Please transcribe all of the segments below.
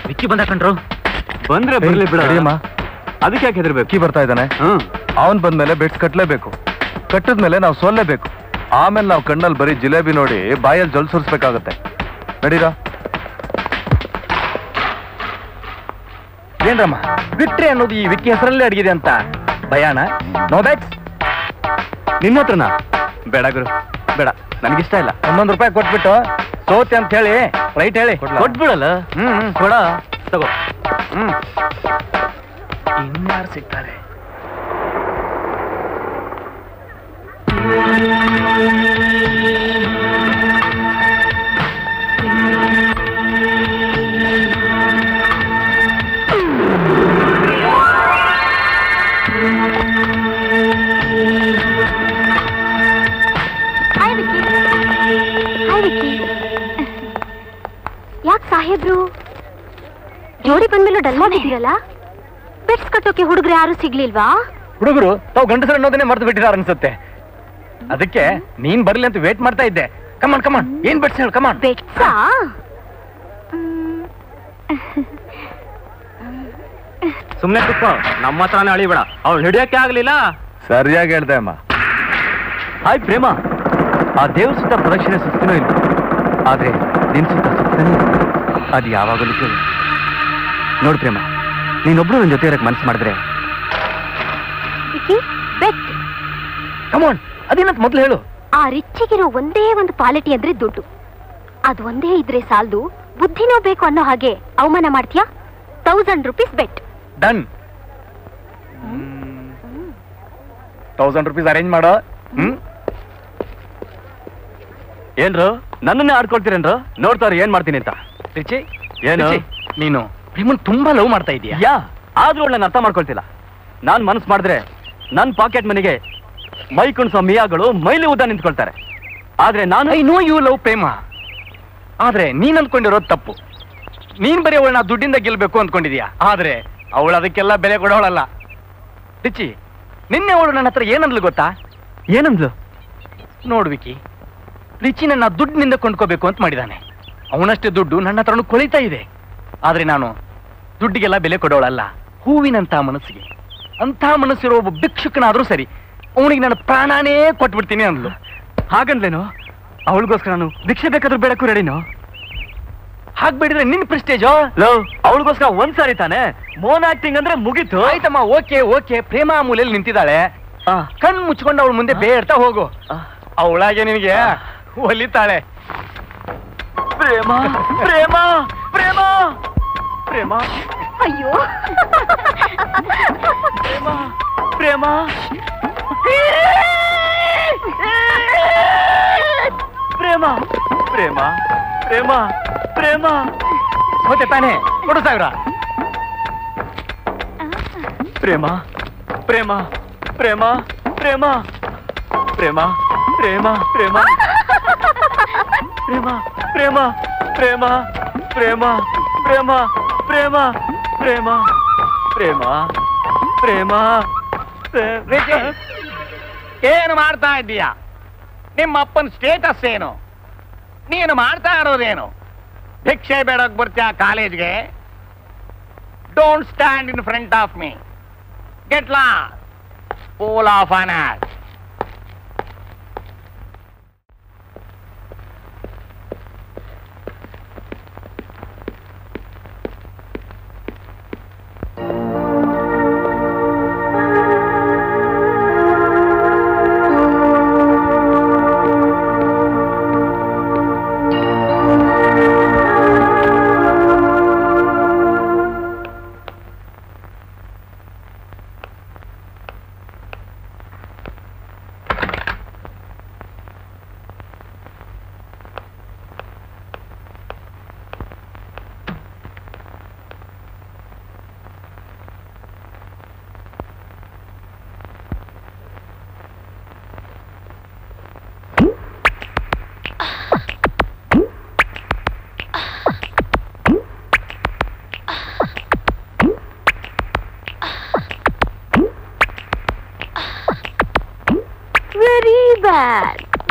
ವಿಕ್ಕಿ ಬಂದ ಕಂಡ್ರು. ಬಂದ್ರೆ ಬರ್ಲಿ ಬಿಡಮ್ಮ. ಅದಕ್ಕೆ ಯಾಕೆ ಹೆದರ್ಬೇಕು? ವಿಕ್ಕಿ ಬರ್ತಾ ಇದ್ದಾನೆ. ಅವನ್ ಬಂದ್ಮೇಲೆ ಬೆಟ್ಸ್ ಕಟ್ಲೇಬೇಕು. ಕಟ್ಟಿದ್ಮೇಲೆ ನಾವು ಸೋಲ್ಲೇಬೇಕು. ಆಮೇಲೆ ನಾವು ಕಣ್ಣಲ್ಲಿ ಬರೀ ಜಿಲೇಬಿ ನೋಡಿ ಬಾಯಲ್ಲಿ ಜಲ್ ಸುರಿಸ್ಬೇಕಾಗತ್ತೆ. ನಡೀರಾ? ಏನ್ರಮ್ಮ, ವಿಕ್ಟ್ರಿ ಅನ್ನೋದು ಈ ವಿಕ್ಕಿ ಹೆಸರಲ್ಲೇ ಅಡಗಿದೆ ಅಂತ ಭಯಾನ? No bats. ನಿನ್ನ ಹತ್ರನಾ? ಬೇಡ ಗುರು, ಬೇಡ, ನನಗಿಷ್ಟ ಇಲ್ಲ. ₹1 ಕೊಟ್ಬಿಟ್ಟು ಸೋತೆ ಅಂತ ಹೇಳಿ ರೈಟ್ ಹೇಳಿ ಕೊಟ್ಬಿಡಲ್ಲ. ಕೊಡ, ತಗೋ. ಇನ್ಯಾರು ಸಿಗ್ತಾರೆ? ಯಾಕೆ ಸಾಹೇಬ್ರು ಜೋಡಿ ಬಂದ್ಮೇಲೆ ಡಲ್ ಆಗಿದ್ದೀರಲ್ಲ? ಬೆಟ್ಸ್ ಕಟ್ಟೋಕೆ ಹುಡುಗರು ಯಾರು ಸಿಗ್ಲಿಲ್ವಾ? ಹುಡುಗರು ತಾವು ಗಂಡಸರು ಅನ್ನೋದನ್ನೇ ಮರ್ತು ಬಿಟ್ಟಿದ್ದಾರೆ ಅನ್ಸುತ್ತೆ. ಅದಕ್ಕೆ ನೀನ್ ಬರ್ಲಿ ಅಂತ ವೇಟ್ ಮಾಡ್ತಾ ಇದ್ದೆ. ಕಮಾನ್ ಕಮಾನ್, ಏನ್ ಬೆಟ್ಸ್ ಹೇಳು? ಕಮಾನ್. ಬೆಟ್ಸಾ? ಸುಮ್ನೆ ಕುತ್ಕೋ, ನಮ್ಮ ಹತ್ರನೇ ಅಳಿಬೇಡ. ಅವ್ಳು ಹಿಡಿಯಕ್ಕೆ ಆಗ್ಲಿಲ್ಲ. ಸರಿಯಾಗಿ ಹೇಳ್ದೆ ಅಮ್ಮ. ಹಾಯ್ ಪ್ರೇಮ, ಆ ದೇವ್ರ ಸುತ್ತ ಪ್ರದಕ್ಷಿಣೆ ಸುತ್ತನೂ ಇಲ್ಲ, ಆದ್ರೆ ನಿನ್ ಸುತ್ತ ಸುತ್ತನೇ ಅದು ಯಾವಾಗಲೂ ಕೇಳಿ. ನೋಡು ಪ್ರೇಮ, ನೀನೊಬ್ರು ನನ್ನ ಜೊತೆ ಇರಕ್ಕೆ ಮನಸ್ಸು ಮಾಡಿದ್ರೆ ಬೆಟ್. ಕಮಾನ್, ಅದೇನಂತ ಮೊದ್ಲು ಹೇಳು. ಆ ರಿಚ್ಚಿಗಿರೋ ಒಂದೇ ಒಂದು ಕ್ವಾಲಿಟಿ ಅಂದ್ರೆ ದುಡ್ಡು. ಅದು ಒಂದೇ ಇದ್ರೆ ಸಾಲದು, ಬುದ್ಧಿನೋ ಬೇಕು ಅನ್ನೋ ಹಾಗೆ ಅವಮಾನ ಮಾಡ್ತೀಯಾ? ₹1000 ಬೆಟ್. ಡನ್. ₹1000 ಅರೇಂಜ್ ಮಾಡೋ. ಏನ್ರು ನನ್ನನ್ನೇ ಆಡ್ಕೊಳ್ತೀರೇನ್ರು? ನೋಡ್ತಾರ ಏನ್ ಮಾಡ್ತೀನಿ ಅಂತ. ರಿಚಿ, ಏನು? ನೀನು ಪ್ರೇಮನ್ ತುಂಬಾ ಲವ್ ಮಾಡ್ತಾ ಇದೀಯಾ? ಯಾ, ಆದ್ರೂ ಅವಳು ನಾನು ಅರ್ಥ ಮಾಡ್ಕೊಳ್ತಿಲ್ಲ. ನಾನ್ ಮನಸ್ಸು ಮಾಡಿದ್ರೆ ನನ್ನ ಪಾಕೆಟ್ ಮನೆಗೆ ಮೈ ಕುಣಿಸೋ ಮಿಯಾಗಳು ಮೈಲಿ ಉದ್ದ ನಿಂತ್ಕೊಳ್ತಾರೆ. ಆದ್ರೆ ನಾನು ಐ ನೋ ಯು ಲವ್ ಪ್ರೇಮ. ಆದ್ರೆ ನೀನ್ ಅಂದ್ಕೊಂಡಿರೋದು ತಪ್ಪು. ನೀನ್ ಬರೀ ಅವಳನ್ನ ದುಡ್ಡಿಂದ ಗೆಲ್ಬೇಕು ಅಂದ್ಕೊಂಡಿದೀಯಾ, ಆದ್ರೆ ಅವಳು ಅದಕ್ಕೆಲ್ಲ ಬೆಲೆ ಕೊಡೋಳಲ್ಲ. ರಿಚಿ, ನಿನ್ನೆ ಅವಳು ನನ್ನ ಹತ್ರ ಏನಂದ್ಲು ಗೊತ್ತಾ? ಏನಂದ್ಲು? ನೋಡ್ವಿಕಿ, ರಿಚಿ ನನ್ನ ದುಡ್ಡಿನಿಂದ ಕೊಂಡ್ಕೋಬೇಕು ಅಂತ ಮಾಡಿದಾನೆ. ಅವನಷ್ಟೇ ದುಡ್ಡು ನನ್ನ ಹತ್ರನು ಕೊಳಿತಾ ಇದೆ. ಆದ್ರೆ ನಾನು ದುಡ್ಡಿಗೆಲ್ಲ ಬೆಲೆ ಕೊಡೋಳಲ್ಲ, ಹೂವಿನಂತ ಮನಸ್ಸಿಗೆ. ಅಂತ ಮನಸ್ಸಿರೋ ಒಬ್ಬ ಭಿಕ್ಷುಕನಾದ್ರೂ ಸರಿ, ಅವನಿಗೆ ನಾನು ಪ್ರಾಣನೇ ಕೊಟ್ಬಿಡ್ತೀನಿ ಅಂದ್ಲು. ಹಾಗಂದ್ಲೇನು? ಅವಳಿಗೋಸ್ಕರ ನಾನು ಭಿಕ್ಷೆ ಬೇಕಾದ್ರೂ ಬೇಡಕ್ಕೂ ರೆಡಿನೋ? ಹಾಗ್ಬೇಡಿದ್ರೆ ನಿನ್ ಪ್ರೆಸ್ಟೇಜೋ. ಅವಳಿಗೋಸ್ಕರ ಒಂದ್ಸಾರಿ ತಾನೆ ಮೋನ್ ಆಕ್ಟಿಂಗ್ ಅಂದ್ರೆ ಮುಗೀತು. ಆಯ್ತಮ್ಮ, ಓಕೆ ಓಕೆ. ಪ್ರೇಮ ಮೂಲೆಯಲ್ಲಿ ನಿಂತಿದ್ದಾಳೆ, ಕಣ್ ಮುಚ್ಕೊಂಡು ಅವಳ ಮುಂದೆ ಬೇಡ್ತಾ ಹೋಗು. ಅವಳಾಗೆ ನಿನಗೆ ಒಲಿತಾಳೆ. ಪ್ರೇಮ ಪ್ರೇಮ ಪ್ರೇಮ ಪ್ರೇಮ. ಅಯ್ಯೋ ಪ್ರೇಮ ಪ್ರೇಮ ಪ್ರೇಮ ಪ್ರೇಮ ಪ್ರೇಮ ಪ್ರೇಮ. ಮತ್ತೆ ತಾನೇ ಕೊಡು ಸಾವಿರ. ಪ್ರೇಮ ಪ್ರೇಮ ಪ್ರೇಮ ಪ್ರೇಮ ಪ್ರೇಮ ಪ್ರೇಮ ಪ್ರೇಮ ಪ್ರೇಮ ಪ್ರೇಮ ಪ್ರೇಮ ಪ್ರೇಮ ಪ್ರೇಮ ಪ್ರೇಮ ಪ್ರೇಮ ಪ್ರೇಮ ಪ್ರೇಮ. ಏನು ಮಾಡ್ತಾ ಇದ್ದೀಯಾ? ನಿಮ್ಮ ಅಪ್ಪನ ಸ್ಟೇಟಸ್ ಏನು? ನೀನು ಮಾಡ್ತಾ ಇರೋದೇನು? ಭಿಕ್ಷೆ ಬೇಡಕ್ ಬರ್ತೀಯ ಕಾಲೇಜ್ಗೆ? Don't stand in front of me. Get lost, fool of an ass.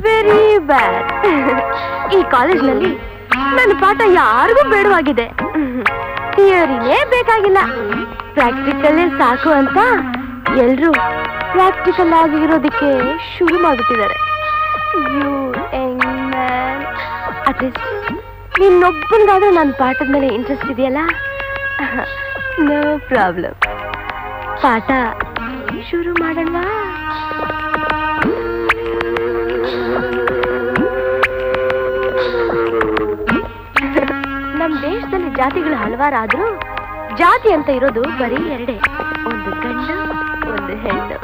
Very bad. ಈ ಕಾಲೇಜ್ನಲ್ಲಿ ನನ್ನ ಪಾಠ ಯಾರಿಗೂ ಬೇಡವಾಗಿದೆ. ಥಿಯರಿನೇ ಬೇಕಾಗಿಲ್ಲ, ಪ್ರಾಕ್ಟಿಕಲ್ ಸಾಕು ಅಂತ ಎಲ್ರು ಪ್ರಾಕ್ಟಿಕಲ್ ಆಗಿರೋದಕ್ಕೆ ಶುರು ಮಾಡ್ಬಿಟ್ಟಿದ್ದಾರೆ. ಅಟ್ಲೀಸ್ಟ್ ನಿನ್ನೊಬ್ಬನಿಗಾದ್ರೂ ನನ್ನ ಪಾಠದ ಮೇಲೆ ಇಂಟ್ರೆಸ್ಟ್ ಇದೆಯಲ್ಲ, ನೋ ಪ್ರಾಬ್ಲಮ್. ಪಾಠ ಶುರು ಮಾಡೋಣವಾ? ನಮ್ಮ ದೇಶದಲ್ಲಿ ಜಾತಿಗಳು ಹಲವಾರಾದ್ರೂ ಜಾತಿ ಅಂತ ಇರೋದು ಬರೀ ಎರಡೇ, ಒಂದು ಗಂಡು ಒಂದು ಹೆಣ್ಣು.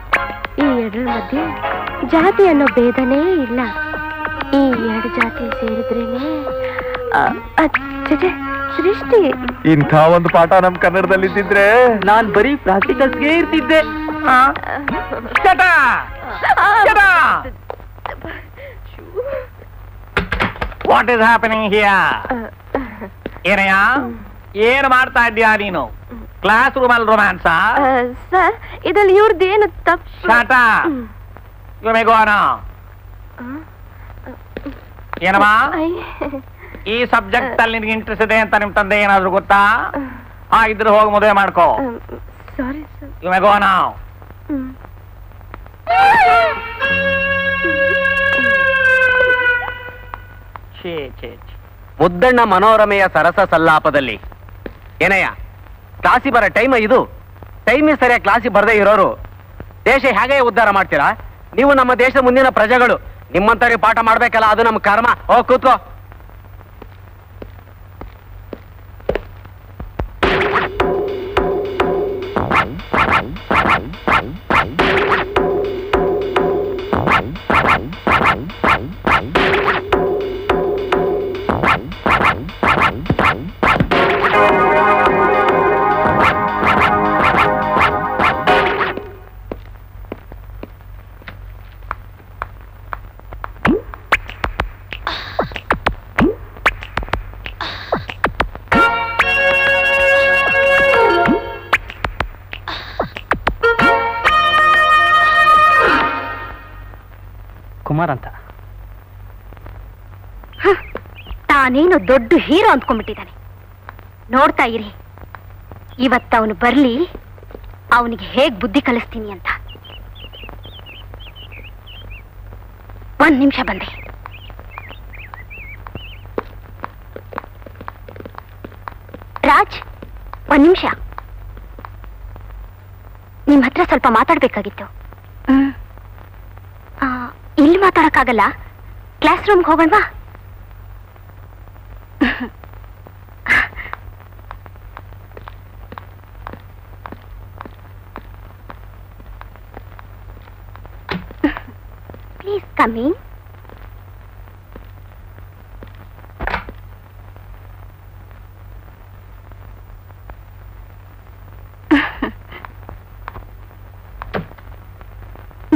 ಈ ಎರಡರ ಮಧ್ಯೆ ಜಾತಿ ಅನ್ನೋ ಭೇದನೇ ಇಲ್ಲ. ಈ ಎರಡು ಜಾತಿ ಸೇರಿದ್ರೇನೆ ಸೃಷ್ಟಿ. ಇಂಥ ಒಂದು ಪಾಠ ನಮ್ ಕನ್ನಡದಲ್ಲಿ ಇದ್ದಿದ್ರೆ ನಾನ್ ಬರೀ ಪ್ರಾಕ್ಟಿಕಲ್ಸ್ಗೆ ಇರ್ತಿದ್ದೆ. What is happening here? ಏನಯ್ಯ, ಏನ್ ಮಾಡ್ತಾ ಇದ್ದೀಯಾ ನೀನು? ಕ್ಲಾಸ್ ರೂಮ್ ಅಲ್ಲಿ ರೊಮ್ಯಾನ್ಸ್? ಸರ್, ಇದ್ರಲ್ಲಿ ಇವ್ರದ್ದೇನು ತಪ್ಪು? ಶಾಟ ಯು ಮೇ ಗೋ ನೌ. ಏನಮ್ಮ, ಈ ಸಬ್ಜೆಕ್ಟ್ ಅಲ್ಲಿ ನಿನ್ಗೆ ಇಂಟ್ರೆಸ್ಟ್ ಇದೆ ಅಂತ ನಿಮ್ ತಂದೆ ಏನಾದ್ರು ಗೊತ್ತಾ? ಇದ್ರೆ ಹೋಗಿ ಮದುವೆ ಮಾಡ್ಕೋ. Sorry sir. You may go now. Muddanna ಮನೋರಮೆಯ ಸರಸ ಸಲ್ಲಾಪದಲ್ಲಿ ಏನಯ್ಯ, ಕ್ಲಾಸಿ ಬರೋ ಟೈಮ್ ಇದು. ಟೈಮಿಗೆ ಸರಿಯಾಗಿ ಕ್ಲಾಸಿಗೆ ಬರದೇ ಇರೋರು ದೇಶ ಹೇಗೆ ಉದ್ಧಾರ ಮಾಡ್ತೀರಾ? ನೀವು ನಮ್ಮ ದೇಶದ ಮುಂದಿನ ಪ್ರಜೆಗಳು, ನಿಮ್ಮಂತವ್ರಿಗೆ ಪಾಠ ಮಾಡ್ಬೇಕಲ್ಲ, ಅದು ನಮ್ಮ ಕರ್ಮ. ಹೋಗ್ ಕೂತ್ಕೋ. ಕುಮಾರ್ ಅಂತ ತಾನೇನು ದೊಡ್ಡ ಹೀರೋ ಅಂದ್ಕೊಂಡ್ಬಿಟ್ಟಿದ್ದಾನೆ. ನೋಡ್ತಾ ಇರಿ, ಇವತ್ತವನು ಬರ್ಲಿ, ಅವನಿಗೆ ಹೇಗ್ ಬುದ್ಧಿ ಕಲಿಸ್ತೀನಿ ಅಂತ. ಒಂದ್ ನಿಮಿಷ ಬಂದೆ. ರಾಜ್, ಒಂದ್ ನಿಮಿಷ, ನಿಮ್ ಹತ್ರ ಸ್ವಲ್ಪ ಮಾತಾಡ್ಬೇಕಾಗಿತ್ತು. ಇಲ್ಲಿ ಮಾತಾಡಕ್ಕಾಗಲ್ಲ, ಕ್ಲಾಸ್ ರೂಮ್ಗೆ ಹೋಗೋಣವಾ? Please come in.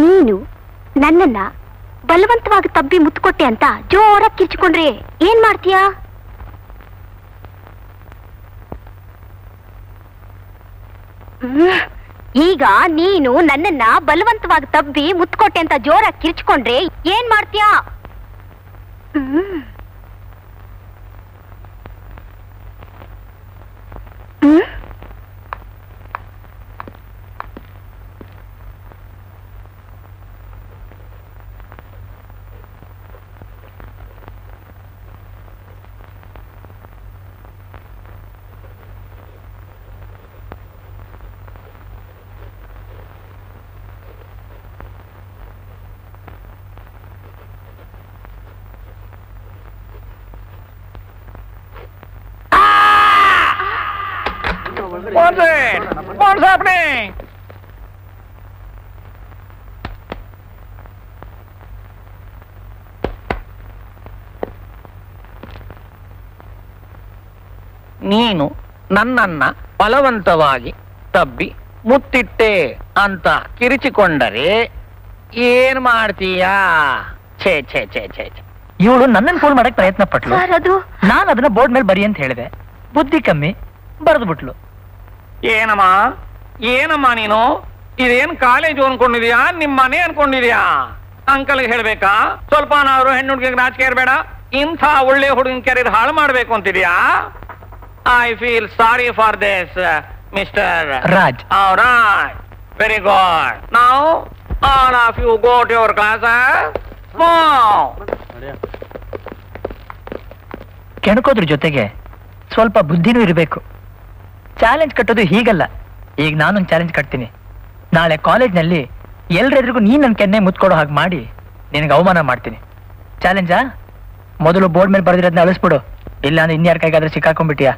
ನೀನು ನನ್ನನ್ನ ಬಲವಂತವಾಗಿ ತಬ್ಬಿ ಮುತ್ಕೊಟ್ಟೆ ಅಂತ ಜೋರಾಗಿ ಕಿರ್ಚಿಕೊಂಡ್ರೆ ಏನ್ ಮಾಡ್ತೀಯಾ? ಈಗ ನೀನು ನನ್ನನ್ನ ಬಲವಂತವಾಗಿ ತಬ್ಬಿ ಮುತ್ಕೊಟ್ಟೆ ಅಂತ ಜೋರಾಗಿ ಕಿರ್ಚಿಕೊಂಡ್ರೆ ಏನ್ ಮಾಡ್ತೀಯಾ? What's happening? ನೀನು ನನ್ನನ್ನ ಬಲವಂತವಾಗಿ ತಬ್ಬಿ ಮುತ್ತಿಟ್ಟೆ ಅಂತ ಕಿರಿಚಿಕೊಂಡರೆ ಏನ್ ಮಾಡ್ತೀಯಾ? ಛೇ ಛೇ ಛೇ ಛೇ ಛೇ. ಇವಳು ನನ್ನನ್ನು ಫೋನ್ ಮಾಡಕ್ ಪ್ರಯತ್ನ ಪಟ್ಲು. ಅದು ನಾನು ಅದನ್ನ ಬೋರ್ಡ್ ಮೇಲೆ ಬರಿ ಅಂತ ಹೇಳಿದೆ. ಬುದ್ಧಿ ಕಮ್ಮಿ, ಬರೆದು ಬಿಟ್ಲು. ಏನಮ್ಮ ನೀನು ಇದೇನ್ ಕಾಲೇಜು ಅನ್ಕೊಂಡಿದ್ಯಾ, ನಿಮ್ ಮನೆ ಅನ್ಕೊಂಡಿದ್ಯಾ? ಅಂಕಲ್ಗೆ ಹೇಳ್ಬೇಕಾ? ಸ್ವಲ್ಪ ನಾವ್ರು ಹೆಣ್ಣು ಹುಡುಗಿಗೆ ನಾಚಿಕೆ ಇರಬೇಡ, ಇಂಥ ಒಳ್ಳೆ ಹುಡುಗನ್ ಕೆರೆದು ಹಾಳು ಮಾಡ್ಬೇಕು ಅಂತಿದ್ಯಾ? I feel sorry for this, Mr. Raj. All right. Very good. Now, all of you go to your classes. Move. ಕೆಣಕೋದ್ರ ಜೊತೆಗೆ ಸ್ವಲ್ಪ ಬುದ್ಧಿನೂ ಇರಬೇಕು. ಚಾಲೆಂಜ್ ಕಟ್ಟೋದು ಹೀಗಲ್ಲ. ಈಗ ನಾನೊಂದು ಚಾಲೆಂಜ್ ಕಟ್ತೀನಿ. ನಾಳೆ ಕಾಲೇಜ್ನಲ್ಲಿ ಎಲ್ರೆದ್ರಿಗೂ ನೀನ್ ನನ್ನ ಕೆನ್ನೆ ಮುತ್ಕೊಡೋ ಹಾಗೆ ಮಾಡಿ ನಿನಗೆ ಅವಮಾನ ಮಾಡ್ತೀನಿ. ಚಾಲೆಂಜಾ? ಮೊದಲು ಬೋರ್ಡ್ ಮೇಲೆ ಬರೆದಿರೋದನ್ನ ಅಳಿಸ್ಬಿಡು, ಇಲ್ಲ ಅಂದ್ರೆ ಇನ್ಯಾರ ಕೈಗಾದ್ರೆ ಸಿಕ್ಕಾಕೊಂಡ್ಬಿಟ್ಟಿಯಾ?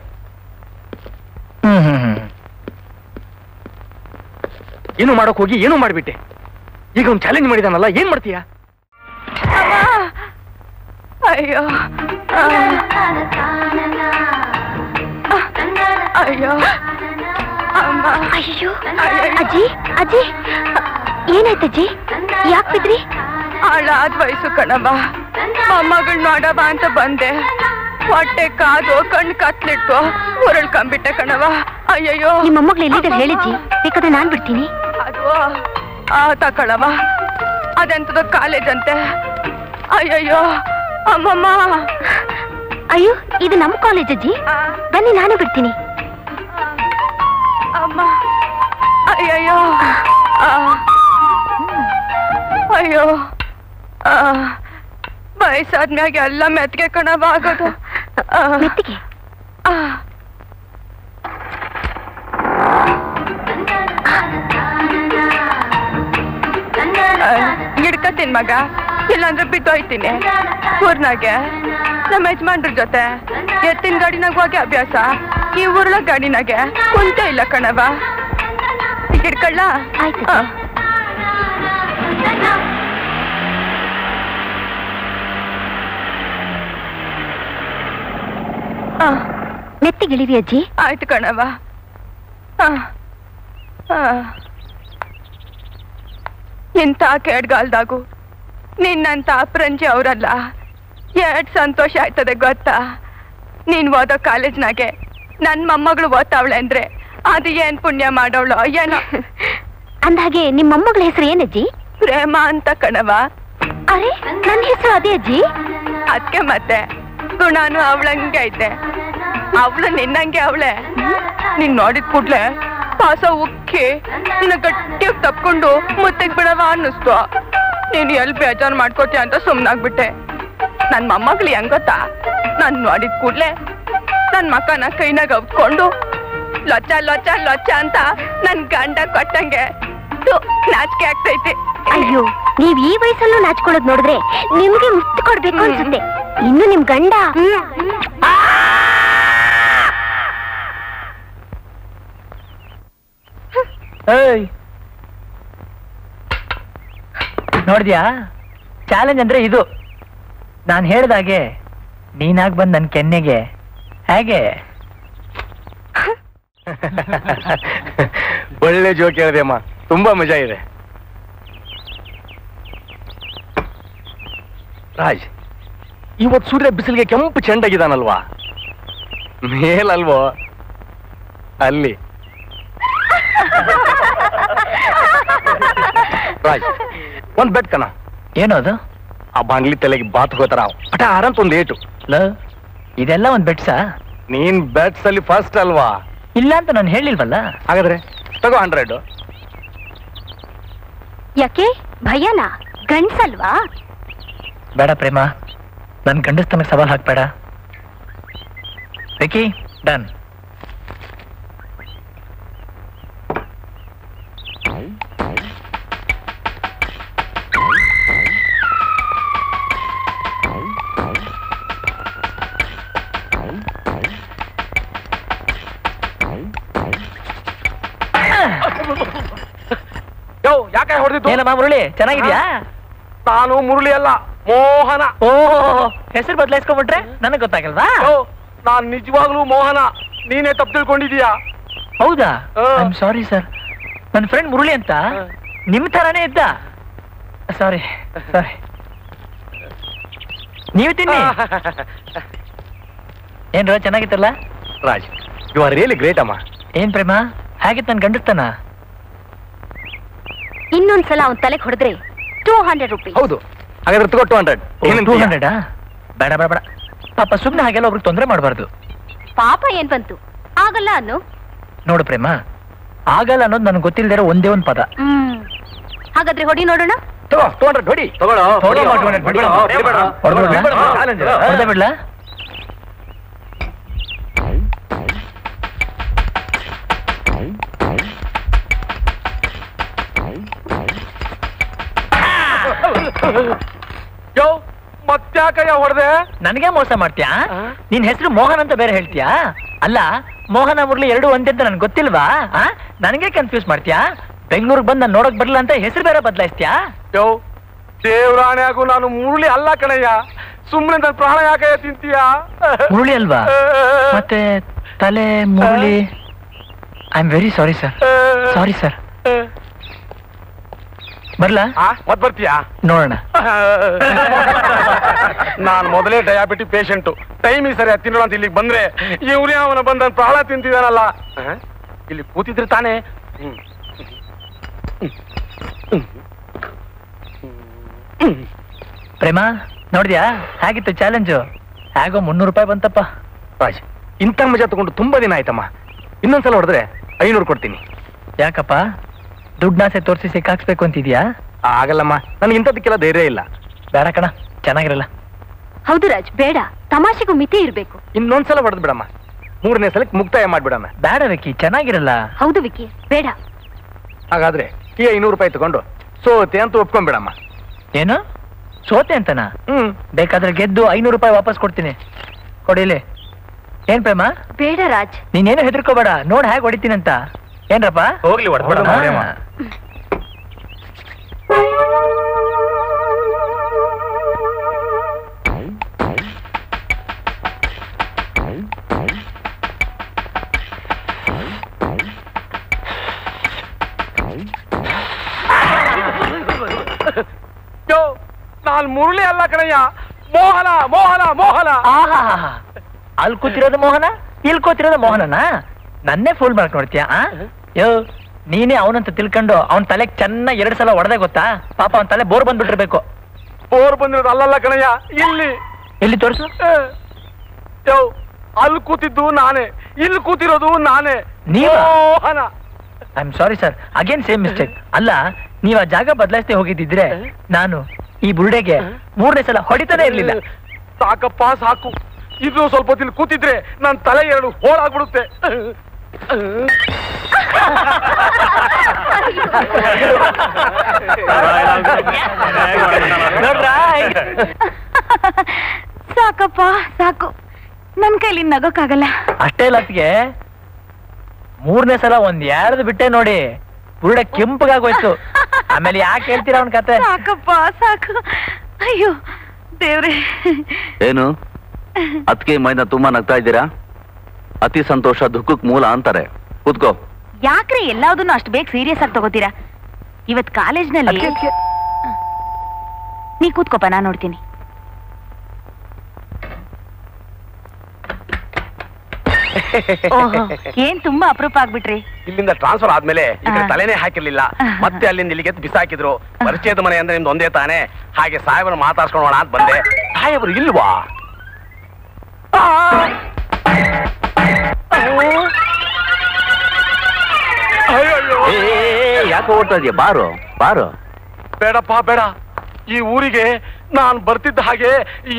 ಏನು ಮಾಡೋಕ್ ಹೋಗಿ ಏನು ಮಾಡ್ಬಿಟ್ಟೆ. ಈಗ ಒಂದು ಚಾಲೆಂಜ್ ಮಾಡಿದಾನಲ್ಲ, ಏನ್ ಮಾಡ್ತೀಯಾ? ಅಯ್ಯೋ ಅಯ್ಯೋ ಅಮ್ಮ. ಅಯ್ಯೋ ಅಜ್ಜಿ ಅಜ್ಜಿ ಏನಾಯ್ತಜ್ಜಿ? ಯಾಕೆ ಬಿದ್ರಿ? ಹಾಳಾದ ವಯಸ್ಸು ಕಣಮ್ಮ. ಮೊಮ್ಮಗಳು ನೋಡವ ಅಂತ ಬಂದೆ. ಹೊಟ್ಟೆ ಕಾದು ಕಣ್ಣು ಕತ್ಲಿಟ್ಟು ಉರುಳ್ಕೊಂಡ್ಬಿಟ್ಟೆ ಕಣವ. ಅಯ್ಯಯ್ಯೋ. ನಿಮ್ಮ ಮೊಮ್ಮಗಳು ಎಲ್ಲಿದ್ದಾರೆ ಹೇಳಿಜ್ಜಿ? ಬೇಕಾದ್ರೆ ನಾನ್ ಬಿಡ್ತೀನಿ. ಅದು ತಕಳವ, ಅದೆಂತದ ಕಾಲೇಜ್ ಅಂತೆ. ಅಯ್ಯಯ್ಯೋ ಅಮ್ಮಮ್ಮ. ಅಯ್ಯೋ ಇದು ನಮ್ಮ ಕಾಲೇಜ್ ಅಜ್ಜಿ, ಬನ್ನಿ ನಾನೇ ಬಿಡ್ತೀನಿ. ಅಮ್ಮ ಅಯ್ಯಯ್ಯೋ. ಅಯ್ಯೋ ವಯಸ್ಸಾದ್ಮ್ಯಾಗ ಎಲ್ಲ ಮೆತ್ತಿಗೆ ಕಣವ ಆಗೋದು. ಮೆತ್ತಿಗೆ ಹಿಡ್ಕತೀನಿ ಮಗ, ಇಲ್ಲಾಂದ್ರೆ ಬಿದ್ದೋಯ್ತೀನಿ. ಊರ್ನಾಗೆ ನಮ್ಮ ಯಜಮಾನ್ರ ಜೊತೆ ಎತ್ತಿನ ಗಾಡಿನಾಗ ಹೋಗಿ ಅಭ್ಯಾಸ. ಈ ಊರ್ಲ ಗಾಡಿನಾಗೆ ಕುಂತ ಇಲ್ಲ ಕಣವ. ಹಿಡ್ಕೊಳ್ಳ? ಆಯ್ತು. ಮೆತ್ತಿಗಿಳಿರಿ ಅಜ್ಜಿ. ಆಯ್ತು ಕಣವ. ಇಂಥ ಕೇಡ್ಗಾಲ್ದಾಗು ನಿನ್ನಂತ ಅಪ್ರಂಜಿ ಅವರಲ್ಲ. ಎರಡ್ ಸಂತೋಷ ಆಯ್ತದೆ ಗೊತ್ತಾ? ನೀನ್ ಓದೋ ಕಾಲೇಜ್ನಾಗೆ ನನ್ ಮೊಮ್ಮಗಳು ಓದ್ತಾವಳೆ ಅಂದ್ರೆ ಅದು ಏನ್ ಪುಣ್ಯ ಮಾಡವಳು ಏನೋ. ಅಂದಾಗೆ ನಿಮ್ಮ ಮೊಮ್ಮಗಳ ಹೆಸರು ಏನಜ್ಜಿ? ಪ್ರೇಮ ಅಂತ ಕಣವ. ಅರೆ ನನ್ನ ಹೆಸರು ಅದೇ ಅಜ್ಜಿ. ಅದಕ್ಕೆ ಮತ್ತೆ ಗುಣಾನು ಅವಳಂಗೆ ಐತೆ. ಅವಳು ನಿನ್ನಂಗೆ ಅವಳೆ. ನೀನ್ ನೋಡಿದ ಕೂಡ್ಲೆ ಪಾಸ ಉಕ್ಕಿ ನಿನ್ನ ಗಟ್ಟಿಯಾಗಿ ತಪ್ಕೊಂಡು ಮುತ್ತಿಗೆ ಬಿಡವ ಅನ್ನಿಸ್ತು. ನೀನು ಎಲ್ಲಿ ಬೇಜಾರು ಮಾಡ್ಕೋತೀಯ ಅಂತ ಸುಮ್ನಾಗ್ಬಿಟ್ಟೆ. ನನ್ ಮೊಮ್ಮಗಳು ಹೆಂಗ್ ಗೊತ್ತಾ? ನಾನ್ ನೋಡಿದ ಕೂಡ್ಲೆ ನನ್ ಮಕ್ಕನ ಕೈನಾಗ ಅವ್ಕೊಂಡು ಲೊಚ್ಚ ಲೊಚ್ಚ ಲೊಚ್ಚ ಅಂತ ನನ್ ಗಂಡ ಕೊಟ್ಟಂಗೆ ನಾಚಿಕೆ ಆಗ್ತೈತಿ. ಅಯ್ಯೋ ನೀವ್ ಈ ವಯಸ್ಸಲ್ಲೂ ನಾಚ್ಕೊಳ್ಳೋದ್ ನೋಡಿದ್ರೆ ನಿಮ್ಗೆ ಮುತ್ತು ಕೊಡ್ಬೇಕು ಅನ್ಸುತ್ತೆ. ಇನ್ನು ನಿಮ್ ಗಂಡ ನೋಡಿದ್ಯಾ? ಚಾಲೆಂಜ್ ಅಂದ್ರೆ ಇದು. ನಾನು ಹೇಳ್ದಾಗೆ ನೀನಾಗ್ ಬಂದ್ ನನ್ ಕೆನ್ನೆಗೆ ಹೇಗೆ? ಒಳ್ಳೆ ಜೋಕ್ ಹೇಳಿದೆ ಅಮ್ಮ, ತುಂಬಾ ಮಜಾ ಇದೆ. ರಾಜ್, ಇವತ್ತು ಸೂರ್ಯ ಬಿಸಿಲಿಗೆ ಕೆಂಪು ಚೆಂಡಾಗಿದ್ದಾನಲ್ವಾ? ಮೇಲಲ್ವೋ? ಅಲ್ಲಿ ರಾಜ್, ಒಂದ್ ಬೆಟ್ ಕಣ. ಏನೋ ಅದು? ಆ ಬಾಂಗ್ಲಿ ತಲೆಗೆ ಬಾತ್ ಹೋತಾರ ಪಟ ಆರಂತ ಒಂದ್ ಏಟು. ಇದೆಲ್ಲ ಒಂದ್ ಬೆಟ್ಸಾ? ನೀನ್ ಬೆಟ್ಸ್ ಅಲ್ಲಿ ಫಸ್ಟ್ ಅಲ್ವಾ? ಇಲ್ಲ ಅಂತ ನಾನು ಹೇಳಿಲ್ವಲ್ಲ. ಹಾಗಾದ್ರೆ ತಗೋ 100. ಯಾಕೆ ಭಯನಾ? ಗಂಡ್ಸಲ್ವಾ? ಬೇಡ ಪ್ರೇಮ, ನನ್ ಗಂಡಸ್ತನಕ್ಕೆ ಸವಾಲ್ ಹಾಕ್ಬೇಡ. Wiki done. ಯಾಕೆ ಹೊಡೆದಿದ್ದು? ಏನಮ್ಮ ಮುರಳಿ, ಚೆನ್ನಾಗಿದ್ಯಾ? ನಾನು ಮುರಳಿ ಅಲ್ಲ, ಮೋಹನ. ಓ, ಹೆಸರು ಬದಲಾಯಿಸ್ಕೊಂಡ್ಬಿಟ್ರೆ ನನಗ್ ಗೊತ್ತಾಗಲ್ವಾ? ನಾನ್ ನಿಜವಾಗ್ಲೂ ಮೋಹನ, ನೀನೇ ತಪ್ಪು ತಿಳ್ಕೊಂಡಿದೀಯಾ? ಹೌದಾ? I am sorry sir. ನನ್ನ ಫ್ರೆಂಡ್ ಮುರಳಿ ಅಂತ ನಿಮ್ ತರಾನೇ ಇದ್ದ. Sorry sorry. ನೀವು ತಿನ್ನಿ. ಏನ್ರ ಚೆನ್ನಾಗಿತ್ತಲ್ಲ? Raj, you are really great ಅಮ್ಮ. ಏನ್ ಪ್ರೇಮ, ಹಾಗಿತ್ತು ನನ್ ಗಂಡಸ್ತಾನ? ಇನ್ನೊಂದ್ಸಲ ಅವ್ನ್ ತಲೆಗೆ ಹೊಡೆದ್ರೆ 200 ರೂಪಾಯಿ. ಹೌದು, ಹಾಗಾದ್ರೆ ತಗೋ 200. 200? ಬೇಡ ಬೇಡ ಬೇಡ ಪಾಪ, ಸುಮ್ನೆ ಹಾಗೆಲ್ಲ ಒಬ್ರಿಗೆ ತೊಂದರೆ ಮಾಡಬಾರ್ದು. ಪಾಪ ಏನ್ ಬಂತು, ಆಗಲ್ಲ ಅನ್ನು. ನೋಡು ಪ್ರೇಮ, ಆಗಲ್ಲ ಅನ್ನೋದು ನನಗೆ ಗೊತ್ತಿಲ್ಲದಿರೋ ಒಂದೇ ಒಂದು ಪದ. ಹಾಗಾದ್ರೆ ಹೊಡಿ ನೋಡೋಣ. ಬಿಡ್ಲಾ? ಯೋ ಮತ್ತ್ಯಾಕಯ್ಯ ಹೊಡೆದೆ? ನನಗೆ ಮೋಸ ಮಾಡ್ತೀಯಾ? ನಿನ್ ಹೆಸರು ಮೋಹನ್ ಅಂತ ಬೇರೆ ಹೇಳ್ತೀಯಾ? ಅಲ್ಲ, ಮೋಹನ ಮುರಳಿ ಎರಡು ಒಂದೇ ಅಂತ ನನ್ಗೆ ಗೊತ್ತಿಲ್ವಾ? ನನಗೆ ಕನ್ಫ್ಯೂಸ್ ಮಾಡ್ತೀಯಾ? ಬೆಂಗಳೂರಿಗೆ ಬಂದು ನಾನು ನೋಡಕ್ ಬರಲ್ಲ ಅಂತ ಹೆಸರು ಬೇರೆ ಬದಲಾಯಿಸ್ತೀಯಾ? ಯೋ ದೇವ್ರಾಣೆ ಆಗು, ನಾನು ಮುರುಳಿ ಅಲ್ಲ ಕಣಯ್ಯ. ಸುಮ್ಮನೆ ನನ್ನ ಪ್ರಾಣ ಯಾಕಯ್ಯ ತಿಂತೀಯಾ? ಮುರಳಿ ಅಲ್ವಾ? ಮತ್ತೆ ತಲೆ Murali. I am very sorry sir. Sorry sir. ಬರ್ಲಾ? ಮತ್ ಬರ್ತೀಯಾ? ನೋಡೋಣ. ನಾನ್ ಮೊದಲೇ ಡಯಾಬಿಟಿ ಪೇಷಂಟು. ಟೈಮಿಗೆ ಸರಿ ತಿನ್ನೋಣ ಅಂತ ಇಲ್ಲಿಗೆ ಬಂದ್ರೆ ಇವ್ರೇ ಅವನ ಬಂದ ಪ್ರಾಣ ತಿಂತಿದಾನಲ್ಲ. ಇಲ್ಲಿ ಕೂತಿದ್ರೆ ತಾನೇ. ಪ್ರೇಮ, ನೋಡಿದ್ಯಾ ಹೇಗಿತ್ತು ಚಾಲೆಂಜು? ಹೇಗೋ 300 ರೂಪಾಯಿ ಬಂತಪ್ಪ. ರಾಜ್, ಇಂಥ ಮಜಾ ತಗೊಂಡು ತುಂಬಾ ದಿನ ಆಯ್ತಮ್ಮ. ಇನ್ನೊಂದ್ಸಲ ಹೊಡೆದ್ರೆ 500 ಕೊಡ್ತೀನಿ. ಯಾಕಪ್ಪ, ದುಡ್ಡಾಸೆ ತೋರಿಸಿ ಸಿಕ್ಕಾಕ್ಸ್ಬೇಕು ಅಂತಿದ್ಯಾ? ಆಗಲ್ಲಮ್ಮ, ನನಗೆ ಇಂಥದಕ್ಕೆಲ್ಲ ಧೈರ್ಯ ಇಲ್ಲ. ಬೇಡ ಕಣ, ಚೆನ್ನಾಗಿರಲ್ಲ. ಹೌದು ರಾಜ್, ಬೇಡ. ತಮಾಷೆಗೂ ಮಿತಿ ಇರ್ಬೇಕು. ಇನ್ನೊಂದ್ಸಲ ಹೊಡೆದ್ ಬಿಡಮ್ಮ. 3ನೇ ಸಲಕ್ಕೆ ಮುಕ್ತಾಯ ಮಾಡ್ಬಿಡಮ್ಮ. ಬೇಡ ವಿಕ್ಕಿ, ಚೆನ್ನಾಗಿರಲ್ಲ. ಹೌದು ವಿಕ್ಕಿ, ಬೇಡ. ಹಾಗಾದ್ರೆ ಈ 500 ರೂಪಾಯಿ ತಗೊಂಡು ಸೋತೆ ಅಂತ ಒಪ್ಕೊಂಡ್ಬಿಡಮ್ಮ. ಏನು ಸೋತೆ ಅಂತನಾ? ಬೇಕಾದ್ರೆ ಗೆದ್ದು 500 ರೂಪಾಯಿ ವಾಪಸ್ ಕೊಡ್ತೀನಿ. ಕೊಡಿಲಿ. ಏನ್ ಪ್ರೇಮ? ಬೇಡ ರಾಜ್. ನೀನೇನು ಹೆದರ್ಕೋಬೇಡ, ನೋಡ್ ಹೇಗೆ ಹೊಡಿತೀನಂತ. ಏನ್ರಪ್ಪ? ಹೋಗ್ಲಿ, ಹೊಡೆದ್ಬಿಡ. ನಾನ್ ಮುರುಳಿ ಅಲ್ಲ ಕಣಯ್ಯ, ಮೋಹನ ಮೋಹನ ಮೋಹನ. ಅಲ್ಲಿ ಕೂತಿರೋದು ಮೋಹನ, ಇಲ್ಲಿ ಕೂತಿರೋದು ಮೋಹನನ? ನನ್ನೇ ಫೂಲ್ ಮಾಡಕ್ ನೋಡ್ತೀಯ? ಯೋ, ನೀನೇ ಅವನಂತ ತಿಳ್ಕೊಂಡು ಅವನ್ ತಲೆಗೆ ಚೆನ್ನಾಗಿ 2 ಸಲ ಹೊಡೆದೇ ಗೊತ್ತಾ? ಪಾಪ ಅವನ್ ತಲೆ ಬೋರ್ ಬಂದ್ಬಿಟ್ಟಿರ್ಬೇಕು. ಬೋರ್ ಬಂದಿರೋದು ಅಲ್ಲಲ್ಲ ಕಣಯ್ಯ, ಇಲ್ಲಿ. ಎಲ್ಲಿ ತೋರಿಸು. ಯೋ, ಅಲ್ಲಿ ಕೂತಿದ್ದು ನಾನೇ, ಇಲ್ಲಿ ಕೂತಿರೋದು ನಾನೇ. Mohana. I am sorry sir, again same mistake. ಅಲ್ಲ, ನೀವ್ ಆ ಜಾಗ ಬದಲಾಯಿಸದೆ ಹೋಗಿದ್ದಿದ್ರೆ ನಾನು ಈ ಬುರುಡೆಗೆ 3ನೇ ಸಲ ಹೊಡಿತಾನೆ ಇರ್ಲಿಲ್ಲ. ಸಾಕಪ್ಪ ಸಾಕು. ಇದು ಸ್ವಲ್ಪ ಹೊತ್ತಿಲ್ಲಿ ಕೂತಿದ್ರೆ ನನ್ನ ತಲೆ 2 ಹೋಳಾಗ್ಬಿಡುತ್ತೆ. ಸಾಕಪ್ಪ ಸಾಕು, ನನ್ ಕೈಲಿ ನಗೋಕ್ಕಾಗಲ್ಲ. ಅಷ್ಟೇ ಲತ್ಗೆ 3ನೇ ಸಲ ಒಂದ್ 2 ಬಿಟ್ಟೆ ನೋಡಿ, ಬುರುಡೆ ಕೆಂಪಗಾಗೋಯ್ತು. ಆಮೇಲೆ ಯಾಕೆ ಹೇಳ್ತೀರಾ ಅವನ್ ಕತೆ? ಸಾಕಪ್ಪ ಸಾಕು. ಅಯ್ಯೋ ದೇವ್ರೆ. ಏನು ಅದಕ್ಕೆ ಮೈನ ತುಂಬಾ ನಗ್ತಾ ಇದ್ದೀರಾ? ಅತಿ ಸಂತೋಷ ದುಃಖಕ್ಕೆ ಮೂಲ ಅಂತಾರೆ. ಕೂತ್ಕೋ. ಯಾಕ್ರೆ ಎಲ್ಲಾದನ್ನು ಅಷ್ಟು ಬೇಗ ಸೀರಿಯಸ್ ಆಗಿ ತಗೋತೀರಾ? ಇವತ್ ಕಾಲೇಜ್ನಲ್ಲಿ ನೀ ಕೂತ್ಕೋಪ, ನಾನ್ ನೋಡ್ತೀನಿ. ಏನ್ ತುಂಬಾ ಅಪರೂಪ ಆಗ್ಬಿಟ್ರಿ. ಇಲ್ಲಿಂದ ಟ್ರಾನ್ಸ್ಫರ್ ಆದ್ಮೇಲೆ ಈಗ ತಲೆನೇ ಹಾಕಿರ್ಲಿಲ್ಲ. ಮತ್ತೆ ಅಲ್ಲಿಂದ ಇಲ್ಲಿಗೆ ಬಿಸಾಕಿದ್ರು. ಪರಿಚಯದ ಮನೆ ಅಂದ್ರೆ ನಿಮ್ದು ಒಂದೇ ತಾನೆ. ಹಾಗೆ ಸಾಹೇಬರು ಮಾತಾಡ್ಸ್ಕೊಳ್ಳೋಣ ಅಂತ ಬಂದೆ. ಸಾಹೇಬರು ಇಲ್ವಾ? ಯಾಕೆ ಓಡ್ತಾ ಇದೆಯಾ? ಬಾರು ಬಾರು. ಬೇಡಪ್ಪ ಬೇಡ. ಈ ಊರಿಗೆ ನಾನು ಬರ್ತಿದ್ದ ಹಾಗೆ ಈ